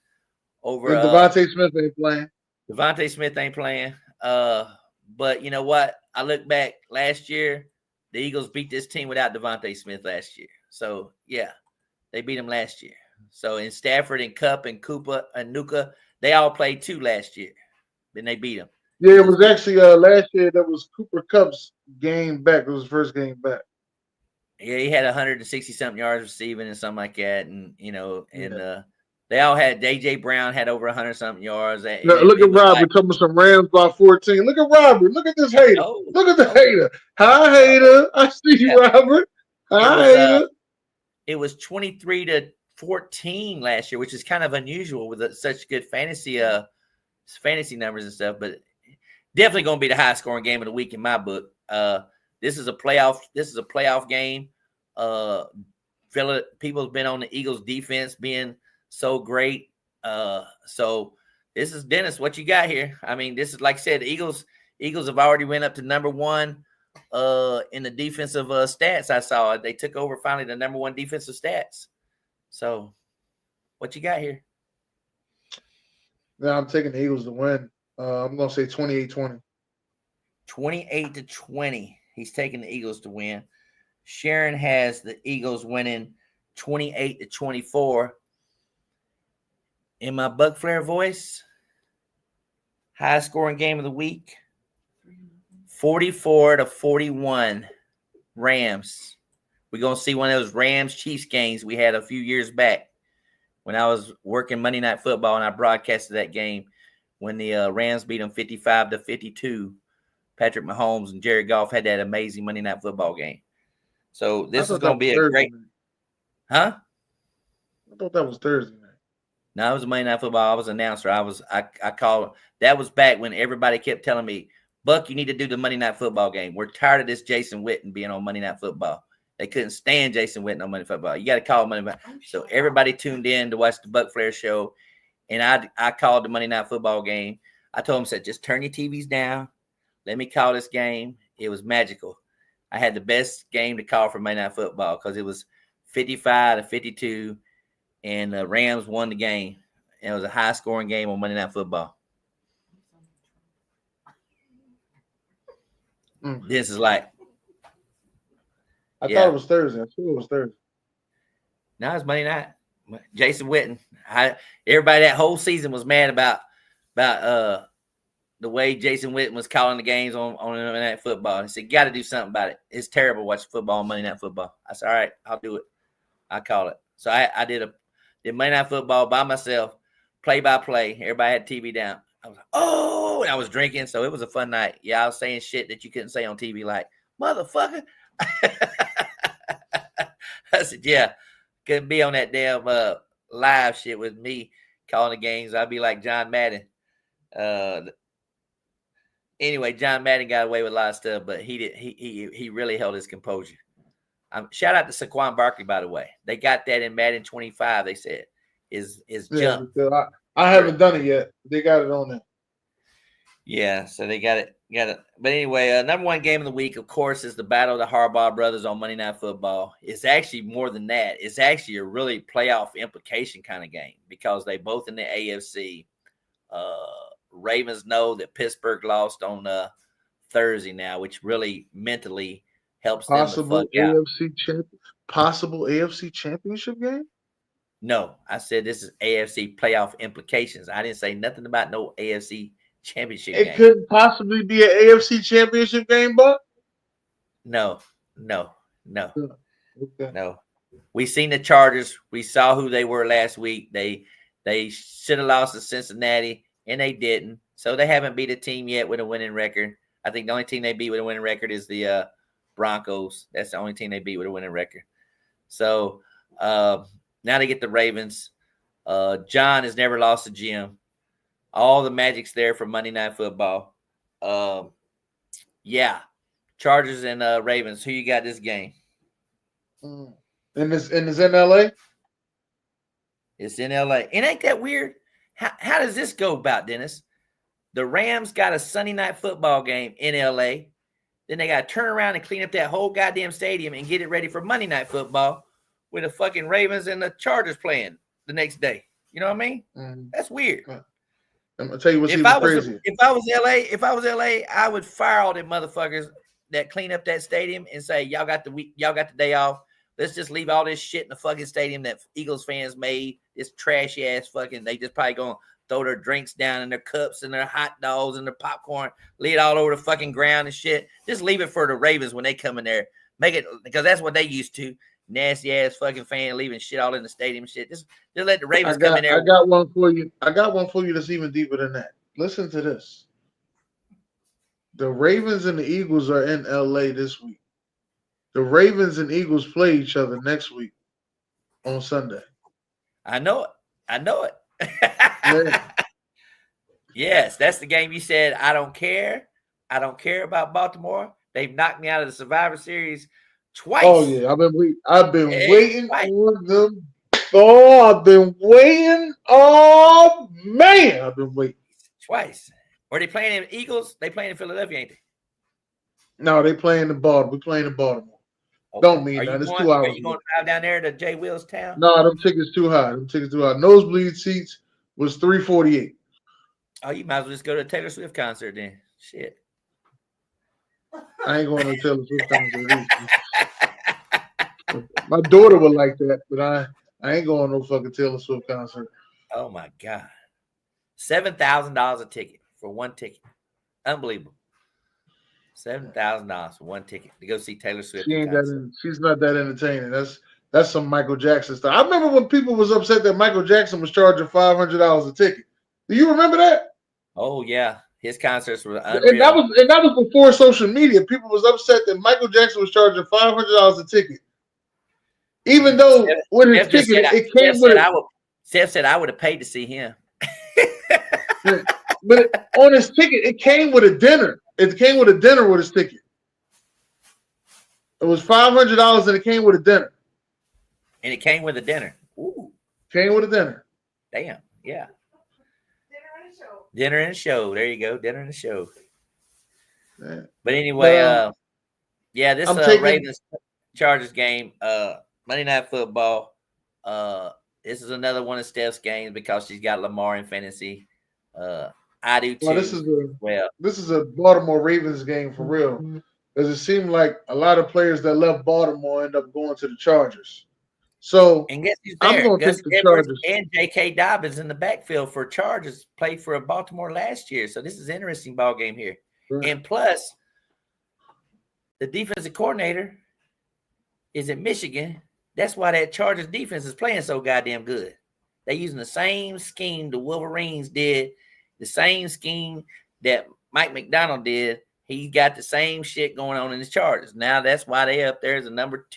[SPEAKER 2] over.
[SPEAKER 1] And Devontae Smith ain't playing.
[SPEAKER 2] Devontae Smith ain't playing. But you know what? I look back last year, the Eagles beat this team without Devontae Smith last year. So yeah, they beat him last year. So in Stafford and Kupp and Cooper and Nuka, they all played 2 last year. Then they beat him.
[SPEAKER 1] Yeah, it was actually last year that was Cooper Kupp's game back. It was his first game back.
[SPEAKER 2] Yeah, he had 160-something yards receiving and something like that. And, They all had AJ Brown had over 100-something yards.
[SPEAKER 1] Look at Robert talking some Rams by 14. Look at Robert. Look at this hater. Look at the hater. Hi, hater. I see you, Robert. Hi, hater.
[SPEAKER 2] It was 23-14 last year, which is kind of unusual with such good fantasy numbers and stuff. But definitely going to be the highest scoring game of the week in my book. This is a playoff game. People have been on the Eagles defense being so great. So this is Dennis. What you got here? I mean, this is like I said, the Eagles have already went up to number one in the defensive stats. I saw they took over finally the number one defensive stats. So what you got here?
[SPEAKER 1] Now I'm taking the Eagles to win. I'm gonna say 28-20.
[SPEAKER 2] 28-20. He's taking the Eagles to win. Sharon has the Eagles winning 28-24. In my Buc Flair voice, high scoring game of the week, 44-41 Rams. We're going to see one of those Rams-Chiefs games we had a few years back when I was working Monday Night Football, and I broadcasted that game when the Rams beat them 55-52. Patrick Mahomes and Jared Goff had that amazing Monday Night Football game. So this is going to be a great – Huh?
[SPEAKER 1] I thought that was Thursday night.
[SPEAKER 2] No, it was Monday Night Football. I was an announcer. I called. That was back when everybody kept telling me, Buck, you need to do the Monday Night Football game. We're tired of this Jason Witten being on Monday Night Football. They couldn't stand Jason Witten on Monday Night Football. You got to call Monday Night. So everybody tuned in to watch the Buc Flair Show, and I called the Monday Night Football game. I told them, said, just turn your TVs down. Let me call this game. It was magical. I had the best game to call for Monday Night Football because it was 55-52. And the Rams won the game. And it was a high-scoring game on Monday Night Football. This is like.
[SPEAKER 1] I thought it was Thursday. I thought it was Thursday.
[SPEAKER 2] No, it's Monday night. Jason Witten. Everybody that whole season was mad about the way Jason Witten was calling the games on Monday Night Football. He said, got to do something about it. It's terrible watching football on Monday Night Football. I said, all right, I'll do it. I call it. So I did Monday Night Football by myself, play-by-play. Everybody had TV down. I was like, oh, and I was drinking, so it was a fun night. Yeah, I was saying shit that you couldn't say on TV, like, motherfucker. I said, yeah, couldn't be on that damn live shit with me calling the games. I'd be like John Madden. Anyway, John Madden got away with a lot of stuff, but he really held his composure. Shout out to Saquon Barkley, by the way. They got that in Madden 25, they said. Is jump.
[SPEAKER 1] I haven't done it yet. They got it on there.
[SPEAKER 2] Yeah, so they got it. But anyway, number one game of the week, of course, is the Battle of the Harbaugh Brothers on Monday Night Football. It's actually more than that. It's actually a really playoff implication kind of game because they both in the AFC. Ravens know that Pittsburgh lost on Thursday now, which really mentally helps them to fuck out.
[SPEAKER 1] Possible AFC championship game?
[SPEAKER 2] No, I said this is AFC playoff implications. I didn't say nothing about no AFC championship game.
[SPEAKER 1] It couldn't possibly be an AFC championship game, Buck?
[SPEAKER 2] No.
[SPEAKER 1] Okay.
[SPEAKER 2] No. We seen the Chargers. We saw who they were last week. They should have lost to Cincinnati, and they didn't. So they haven't beat a team yet with a winning record. I think the only team they beat with a winning record is the Broncos. That's the only team they beat with a winning record. So now they get the Ravens. John has never lost to Jim. All the magic's there for Monday Night Football. Yeah. Chargers and Ravens. Who you got this game?
[SPEAKER 1] And it's in LA?
[SPEAKER 2] It's in LA. It ain't that weird. How does this go about, Dennis? The Rams got a Sunday Night Football game in LA. Then they got to turn around and clean up that whole goddamn stadium and get it ready for Monday Night Football with the fucking Ravens and the Chargers playing the next day. You know what I mean? That's weird.
[SPEAKER 1] I'm gonna tell you what's even crazy.
[SPEAKER 2] If I was LA, I would fire all them motherfuckers that clean up that stadium and say, y'all got the day off. Let's just leave all this shit in the fucking stadium that Eagles fans made. This trashy ass fucking. They just probably gonna throw their drinks down in their cups and their hot dogs and their popcorn, leave it all over the fucking ground and shit. Just leave it for the Ravens when they come in there. Make it because that's what they used to. nasty ass fucking fan leaving shit all in the stadium and shit. Just let the Ravens
[SPEAKER 1] come
[SPEAKER 2] in there.
[SPEAKER 1] I got one for you. I got one for you that's even deeper than that. Listen to this. The Ravens and the Eagles are in LA this week. The Ravens and Eagles play each other next week on Sunday.
[SPEAKER 2] I know it.
[SPEAKER 1] Yeah.
[SPEAKER 2] Yes, that's the game you said, I don't care. I don't care about Baltimore. They've knocked me out of the Survivor Series twice.
[SPEAKER 1] Oh yeah, I've been waiting on them. Oh, I've been waiting. Oh man, I've been waiting
[SPEAKER 2] twice. Are they playing in Eagles? They playing in Philadelphia, ain't they?
[SPEAKER 1] No, they playing in Baltimore. We playing in Baltimore. Okay. Don't mean that. It's 2 hours.
[SPEAKER 2] Are you going to drive down there to Jay Will's town?
[SPEAKER 1] No, them tickets too high. Nosebleed seats was $348.
[SPEAKER 2] Oh, you might as well just go to a Taylor Swift concert then. Shit.
[SPEAKER 1] I ain't going to Taylor Swift concert. My daughter would like that, but I ain't going to no fucking Taylor Swift concert.
[SPEAKER 2] Oh my God. $7,000 a ticket for one ticket. Unbelievable. $7,000 for one ticket to go see Taylor Swift.
[SPEAKER 1] She's not that entertaining. That's some Michael Jackson stuff. I remember when people was upset that Michael Jackson was charging $500 a ticket. Do you remember that?
[SPEAKER 2] Oh yeah, his concerts were unreal.
[SPEAKER 1] And that was before social media. People was upset that Michael Jackson was charging $500 a ticket, even though with his ticket it came with.
[SPEAKER 2] Steph said I would have paid to see him.
[SPEAKER 1] But on his ticket, it came with a dinner. It came with a dinner with his ticket. It was $500 and it came with a dinner.
[SPEAKER 2] And it came with a dinner. Ooh.
[SPEAKER 1] Came with a dinner.
[SPEAKER 2] Damn. Yeah. Dinner and a show. There you go. Dinner and a show. Yeah. But anyway, this Ravens Chargers game, Monday Night Football. This is another one of Steph's games because she's got Lamar in fantasy. I do too.
[SPEAKER 1] Well, this is a Baltimore Ravens game for real. Because it seemed like a lot of players that left Baltimore end up going to the Chargers. So
[SPEAKER 2] and guess who's there? I'm going to take the Chargers. And J.K. Dobbins in the backfield for Chargers played for Baltimore last year. So this is an interesting ball game here. Right. And plus, the defensive coordinator is in Michigan. That's why that Chargers defense is playing so goddamn good. They're using the same scheme the Wolverines did, the same scheme that Mike McDonald did. He got the same shit going on in the Chargers. Now that's why they up there as a number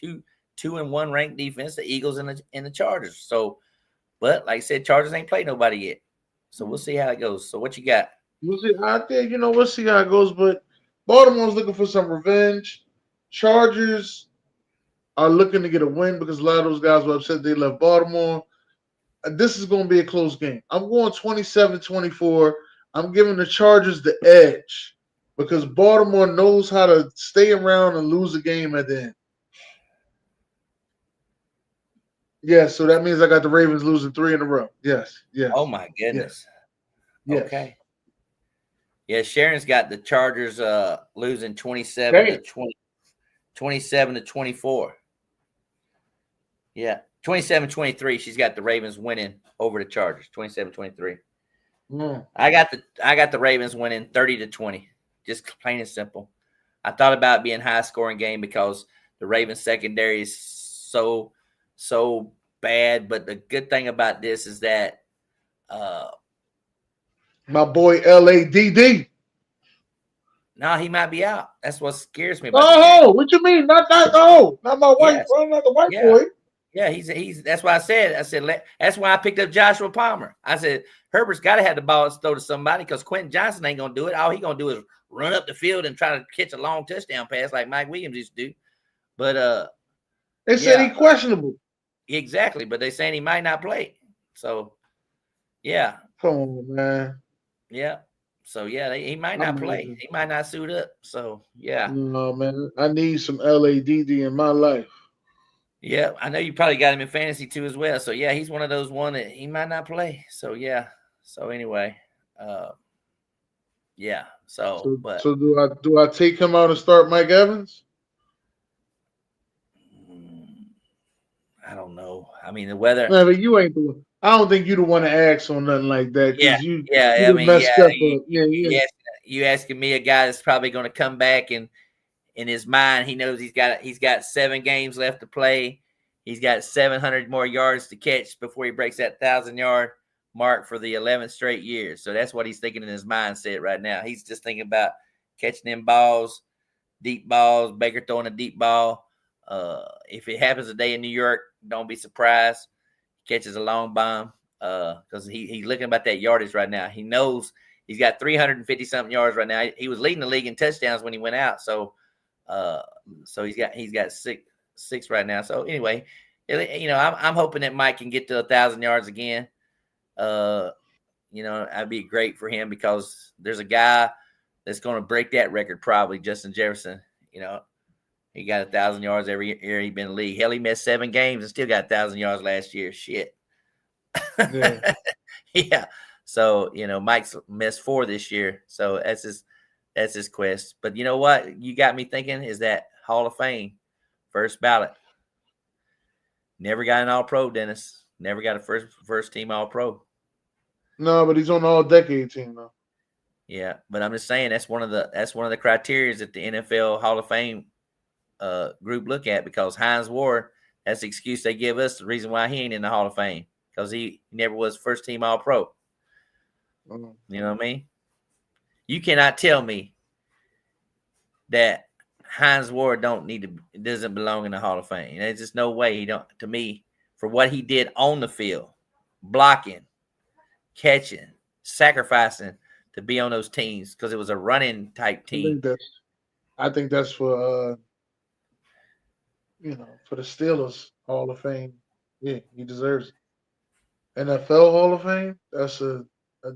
[SPEAKER 2] 2-1 ranked defense, the Eagles and the Chargers. So, but like I said, Chargers ain't played nobody yet. So we'll see how it goes. So what you got?
[SPEAKER 1] We'll see out there. We'll see how it goes. But Baltimore's looking for some revenge. Chargers are looking to get a win because a lot of those guys were upset they left Baltimore. This is going to be a close game. I'm going 27-24. I'm giving the Chargers the edge because Baltimore knows how to stay around and lose a game at the end. Yes, so that means I got the Ravens losing 3 in a row. Yes.
[SPEAKER 2] Oh, my goodness.
[SPEAKER 1] Yes.
[SPEAKER 2] Okay. Yeah, Sharon's got the Chargers losing 27-24. Yeah, 27-23. She's got the Ravens winning over the Chargers, 27-23. I got the Ravens winning 30-20. Just plain and simple. I thought about it being a high-scoring game because the Ravens secondary is so bad, but the good thing about this is that
[SPEAKER 1] my boy LADD.
[SPEAKER 2] No, he might be out. That's what scares me about
[SPEAKER 1] what you mean? Not my white boy, not the white boy.
[SPEAKER 2] Yeah, he's that's why I said that's why I picked up Joshua Palmer. I said Herbert's got to have the ball to throw to somebody because Quentin Johnson ain't gonna do it. All he gonna do is run up the field and try to catch a long touchdown pass like Mike Williams used to do. But
[SPEAKER 1] they said he's questionable.
[SPEAKER 2] Exactly, but they saying he might not play. So yeah.
[SPEAKER 1] Come on, man.
[SPEAKER 2] Yeah. So yeah, he might not play. He might not suit up. So yeah.
[SPEAKER 1] No, man. I need some LADD in my life.
[SPEAKER 2] Yeah, I know you probably got him in fantasy too as well. So yeah, he's one of those that he might not play. So yeah. So anyway, yeah. So
[SPEAKER 1] do I take him out and start Mike Evans?
[SPEAKER 2] I don't know. I mean the weather.
[SPEAKER 1] No, but you ain't the one. I don't think you the one to ask on nothing like that.
[SPEAKER 2] You asking me, a guy that's probably going to come back and in his mind he knows he's got 7 games left to play. He's got 700 more yards to catch before he breaks that 1,000-yard mark for the 11th straight year. So that's what he's thinking in his mindset right now. He's just thinking about catching them balls, deep balls, Baker throwing a deep ball. If it happens today in New York, don't be surprised. He catches a long bomb because he's looking about that yardage right now. He knows he's got 350-something yards right now. He was leading the league in touchdowns when he went out. So he's got six right now. So anyway, I'm hoping that Mike can get to 1,000 yards again. That'd be great for him because there's a guy that's going to break that record probably, Justin Jefferson. He got 1,000 yards every year he's been in the league. Hell, he missed 7 games and still got 1,000 yards last year. Shit.
[SPEAKER 1] Yeah.
[SPEAKER 2] Yeah. So, Mike's missed 4 this year. So that's his quest. But you know what? You got me thinking is that Hall of Fame, first ballot. Never got an All-Pro, Dennis. Never got a first team All-Pro.
[SPEAKER 1] No, but he's on the All-Decade team though.
[SPEAKER 2] Yeah, but I'm just saying that's one of the criteria that the NFL Hall of Fame group look at because Hines Ward, that's the excuse they give us. The reason why he ain't in the Hall of Fame because he never was first team All-Pro.
[SPEAKER 1] Mm.
[SPEAKER 2] You know what I mean? You cannot tell me that Hines Ward doesn't belong in the Hall of Fame. There's just no way he don't. To me, for what he did on the field, blocking, catching, sacrificing to be on those teams because it was a running type team.
[SPEAKER 1] I think that's for for the Steelers Hall of Fame. Yeah, he deserves it. NFL Hall of Fame, that's a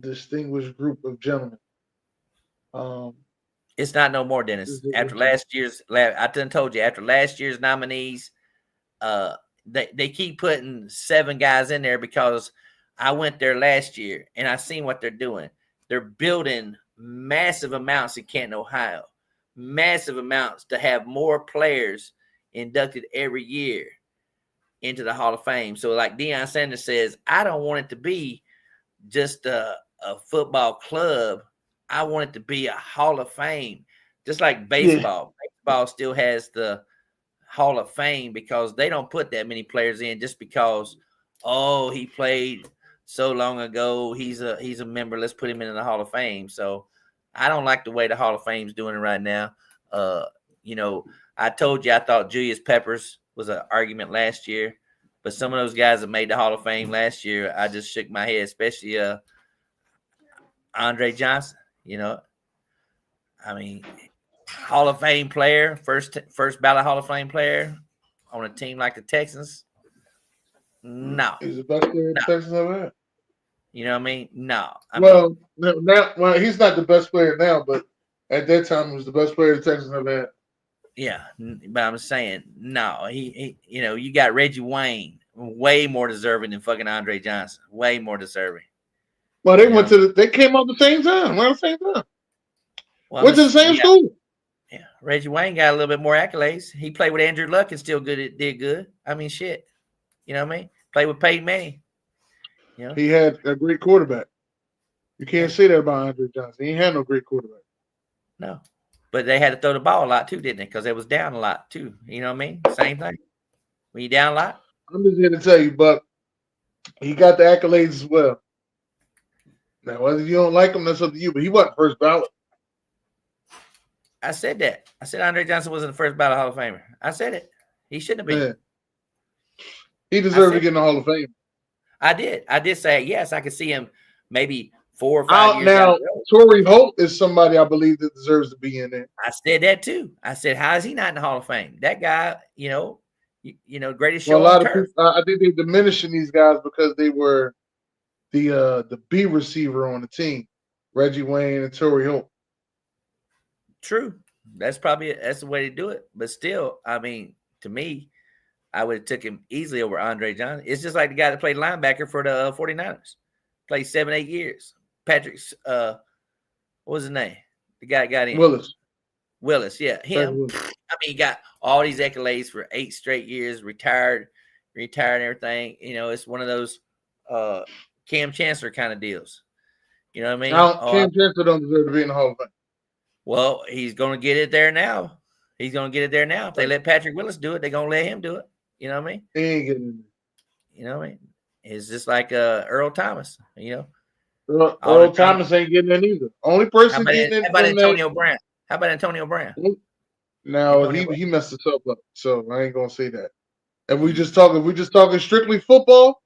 [SPEAKER 1] distinguished group of gentlemen.
[SPEAKER 2] It's not no more, Dennis. After last year's, I done told you, after last year's nominees, they keep putting 7 guys in there because I went there last year and I seen what they're doing. They're building massive amounts in Canton, Ohio, massive amounts to have more players inducted every year into the Hall of Fame. So like Deion Sanders says, I don't want it to be just a football club. I want it to be a Hall of Fame, just like baseball. Yeah. Baseball still has the Hall of Fame because they don't put that many players in just because, he played so long ago. He's a member. Let's put him in the Hall of Fame. So I don't like the way the Hall of Fame's doing it right now. I told you I thought Julius Peppers was an argument last year, but some of those guys that made the Hall of Fame last year, I just shook my head, especially Andre Johnson. Hall of Fame player, first ballot Hall of Fame player on a team like the Texans. No.
[SPEAKER 1] He's the best player the Texans ever had.
[SPEAKER 2] You know what I mean? No.
[SPEAKER 1] Now he's not the best player now, but at that time he was the best player the Texans ever had.
[SPEAKER 2] Yeah, but I'm saying no. He you got Reggie Wayne, way more deserving than fucking Andre Johnson. Way more deserving.
[SPEAKER 1] Well, they came out the same time. Around the same time. Went to the same school.
[SPEAKER 2] Yeah, Reggie Wayne got a little bit more accolades. He played with Andrew Luck and still did good. I mean, shit. You know what I mean? Played with Peyton Manning.
[SPEAKER 1] He had a great quarterback. You can't say that about Andre Johnson. He ain't had no great quarterback.
[SPEAKER 2] No. But they had to throw the ball a lot too, didn't they? Because they was down a lot too. You know what I mean? Same thing. When you down a lot.
[SPEAKER 1] I'm just here to tell you, Buck, he got the accolades as well. Now, whether you don't like him, that's up to you. But he wasn't first ballot.
[SPEAKER 2] I said that. I said Andre Johnson wasn't the first ballot Hall of Famer. I said it. He shouldn't have been.
[SPEAKER 1] Yeah. He deserved to get in the Hall of Fame.
[SPEAKER 2] I did. I did say yes. I could see him maybe 4 or 5 years
[SPEAKER 1] now. Torrey Holt is somebody I believe that deserves to be in there.
[SPEAKER 2] I said that too. I said, how is he not in the Hall of Fame? That guy, greatest show on turf.
[SPEAKER 1] I think they're diminishing these guys because they were the B receiver on the team, Reggie Wayne and Torrey Holt.
[SPEAKER 2] True. That's the way to do it. But still, I mean, to me, I would have took him easily over Andre Johnson. It's just like the guy that played linebacker for the 49ers. Played 7-8 years. Patrick's what was his name? The guy got in. Willis, yeah. Him. I mean, he got all these accolades for 8 straight years, retired and everything. It's one of those Cam Chancellor kind of deals. You know what I mean?
[SPEAKER 1] Now, Cam Chancellor don't deserve to be in the Hall of Fame.
[SPEAKER 2] Well, he's going to get it there now. If they let Patrick Willis do it, they're going to let him do it. You know what I mean?
[SPEAKER 1] He ain't getting in.
[SPEAKER 2] You know what I mean? It's just like Earl Thomas. You
[SPEAKER 1] know,
[SPEAKER 2] all
[SPEAKER 1] Earl
[SPEAKER 2] the time.
[SPEAKER 1] Thomas ain't getting in either. Only
[SPEAKER 2] How
[SPEAKER 1] person
[SPEAKER 2] about,
[SPEAKER 1] getting in
[SPEAKER 2] how about
[SPEAKER 1] from that.
[SPEAKER 2] Antonio Brown? How about Antonio Brown?
[SPEAKER 1] Now
[SPEAKER 2] Antonio Brown.
[SPEAKER 1] he messed us up, so I ain't gonna say that. If we just talking strictly football,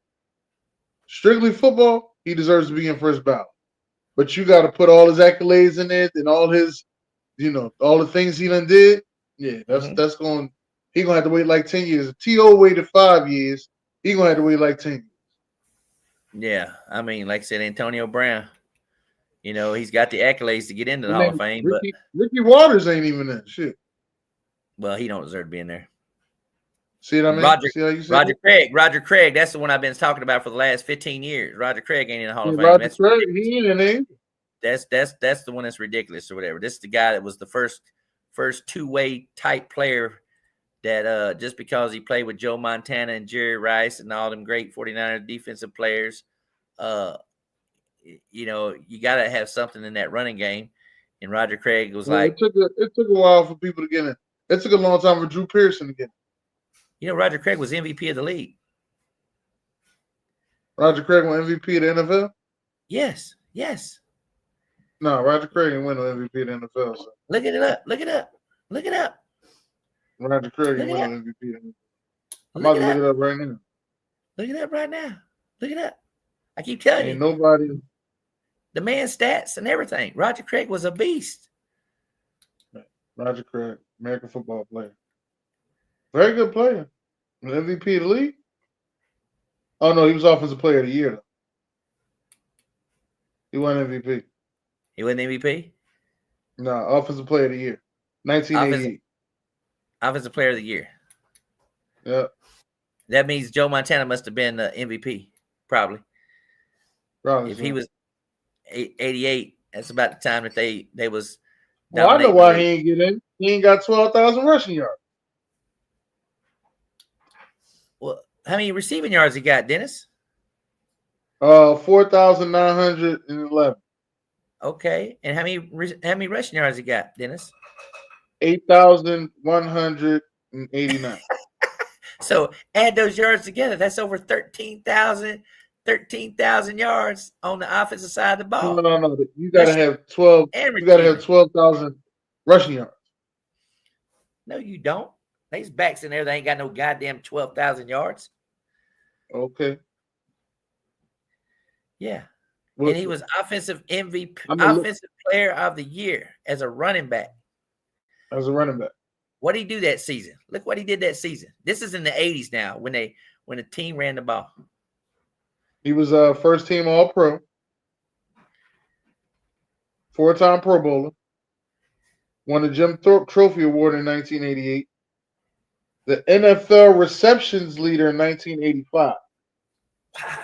[SPEAKER 1] he deserves to be in first ballot. But you got to put all his accolades in it and all his, all the things he done did. Yeah, that's going. He gonna have to wait like 10 years. If T.O. waited 5 years, he gonna have to wait like 10 years.
[SPEAKER 2] Yeah, I mean, like I said, Antonio Brown. He's got the accolades to get into the Hall of Fame,
[SPEAKER 1] Ricky Waters ain't even in shit.
[SPEAKER 2] Well, he don't deserve to be in there.
[SPEAKER 1] See what I mean? See how you say
[SPEAKER 2] Roger Craig. That's the one I've been talking about for the last 15 years. Roger Craig ain't in the Hall of Fame.
[SPEAKER 1] Roger Craig, he ain't in there.
[SPEAKER 2] That's the one that's ridiculous or whatever. This is the guy that was the first two-way type player that just because he played with Joe Montana and Jerry Rice and all them great 49ers defensive players, you got to have something in that running game. And Roger Craig was like,
[SPEAKER 1] it took a while for people to get in. It took a long time for Drew Pearson to get in.
[SPEAKER 2] Roger Craig was MVP of the league.
[SPEAKER 1] Roger Craig won MVP of the NFL?
[SPEAKER 2] Yes.
[SPEAKER 1] No, Roger Craig didn't win no MVP of the NFL. So.
[SPEAKER 2] Look it up.
[SPEAKER 1] Roger Craig didn't win no MVP of the NFL. I'm about to look it up right now.
[SPEAKER 2] Look it up right now. Look it up. I keep telling you.
[SPEAKER 1] Ain't nobody.
[SPEAKER 2] The man's stats and everything. Roger Craig was a beast.
[SPEAKER 1] Roger Craig, American football player. Very good player. MVP of the league? Oh, no, he was Offensive Player of the Year, though. He won MVP.
[SPEAKER 2] He won MVP?
[SPEAKER 1] No, Offensive Player of the Year. 1988.
[SPEAKER 2] Offensive Player of the Year.
[SPEAKER 1] Yeah.
[SPEAKER 2] That means Joe Montana must have been the MVP, probably.
[SPEAKER 1] Probably.
[SPEAKER 2] If he was 88, that's about the time that they was.
[SPEAKER 1] Well, I know why he ain't get in. He ain't got 12,000 rushing yards.
[SPEAKER 2] Well, how many receiving yards he got, Dennis?
[SPEAKER 1] 4,911.
[SPEAKER 2] Okay, and how many rushing yards he got, Dennis?
[SPEAKER 1] 8,189.
[SPEAKER 2] So add those yards together. That's over 13,000 yards on the offensive side of the ball.
[SPEAKER 1] No. You got to have 12. You got to have 12,000 rushing yards.
[SPEAKER 2] No, you don't. These backs in there, they ain't got no goddamn 12,000 yards.
[SPEAKER 1] Okay.
[SPEAKER 2] Yeah. And he was offensive MVP, offensive player of the year as a running back.
[SPEAKER 1] As a running back.
[SPEAKER 2] What did he do that season? Look what he did that season. This is in the 80s now when the team ran the ball.
[SPEAKER 1] He was first team All-Pro. 4-time Pro Bowler. Won the Jim Thorpe Trophy Award in 1988. The NFL receptions leader in 1985.
[SPEAKER 2] Wow.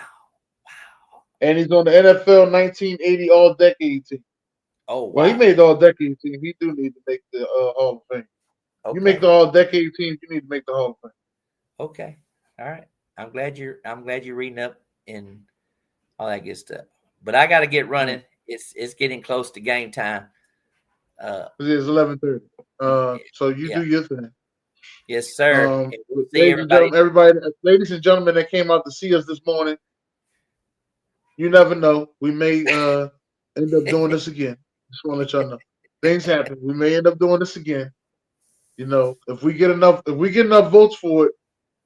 [SPEAKER 1] And he's on the NFL 1980 All-Decade team.
[SPEAKER 2] Oh, wow.
[SPEAKER 1] Well, he made the All-Decade team. He do need to make the Hall of Fame. Okay. You make the All-Decade team, you need to make the Hall of Fame.
[SPEAKER 2] Okay. All right. I'm glad you're reading up and all that good stuff. But I got to get running. It's getting close to game time.
[SPEAKER 1] It's 11:30. So you do your thing.
[SPEAKER 2] Yes, sir.
[SPEAKER 1] We'll ladies and gentlemen that came out to see us this morning. You never know. We may end up doing this again. Just want to let y'all know. Things happen. We may end up doing this again. If we get enough votes for it,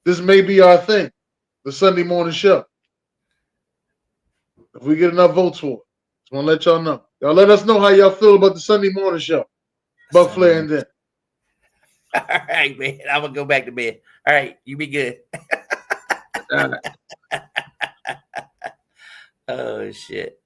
[SPEAKER 1] this may be our thing. The Sunday morning show. If we get enough votes for it. Just want to let y'all know. Y'all let us know how y'all feel about the Sunday morning show. Buc Flair and then.
[SPEAKER 2] All right, man. I'm going to go back to bed. All right. You be good. Oh, shit.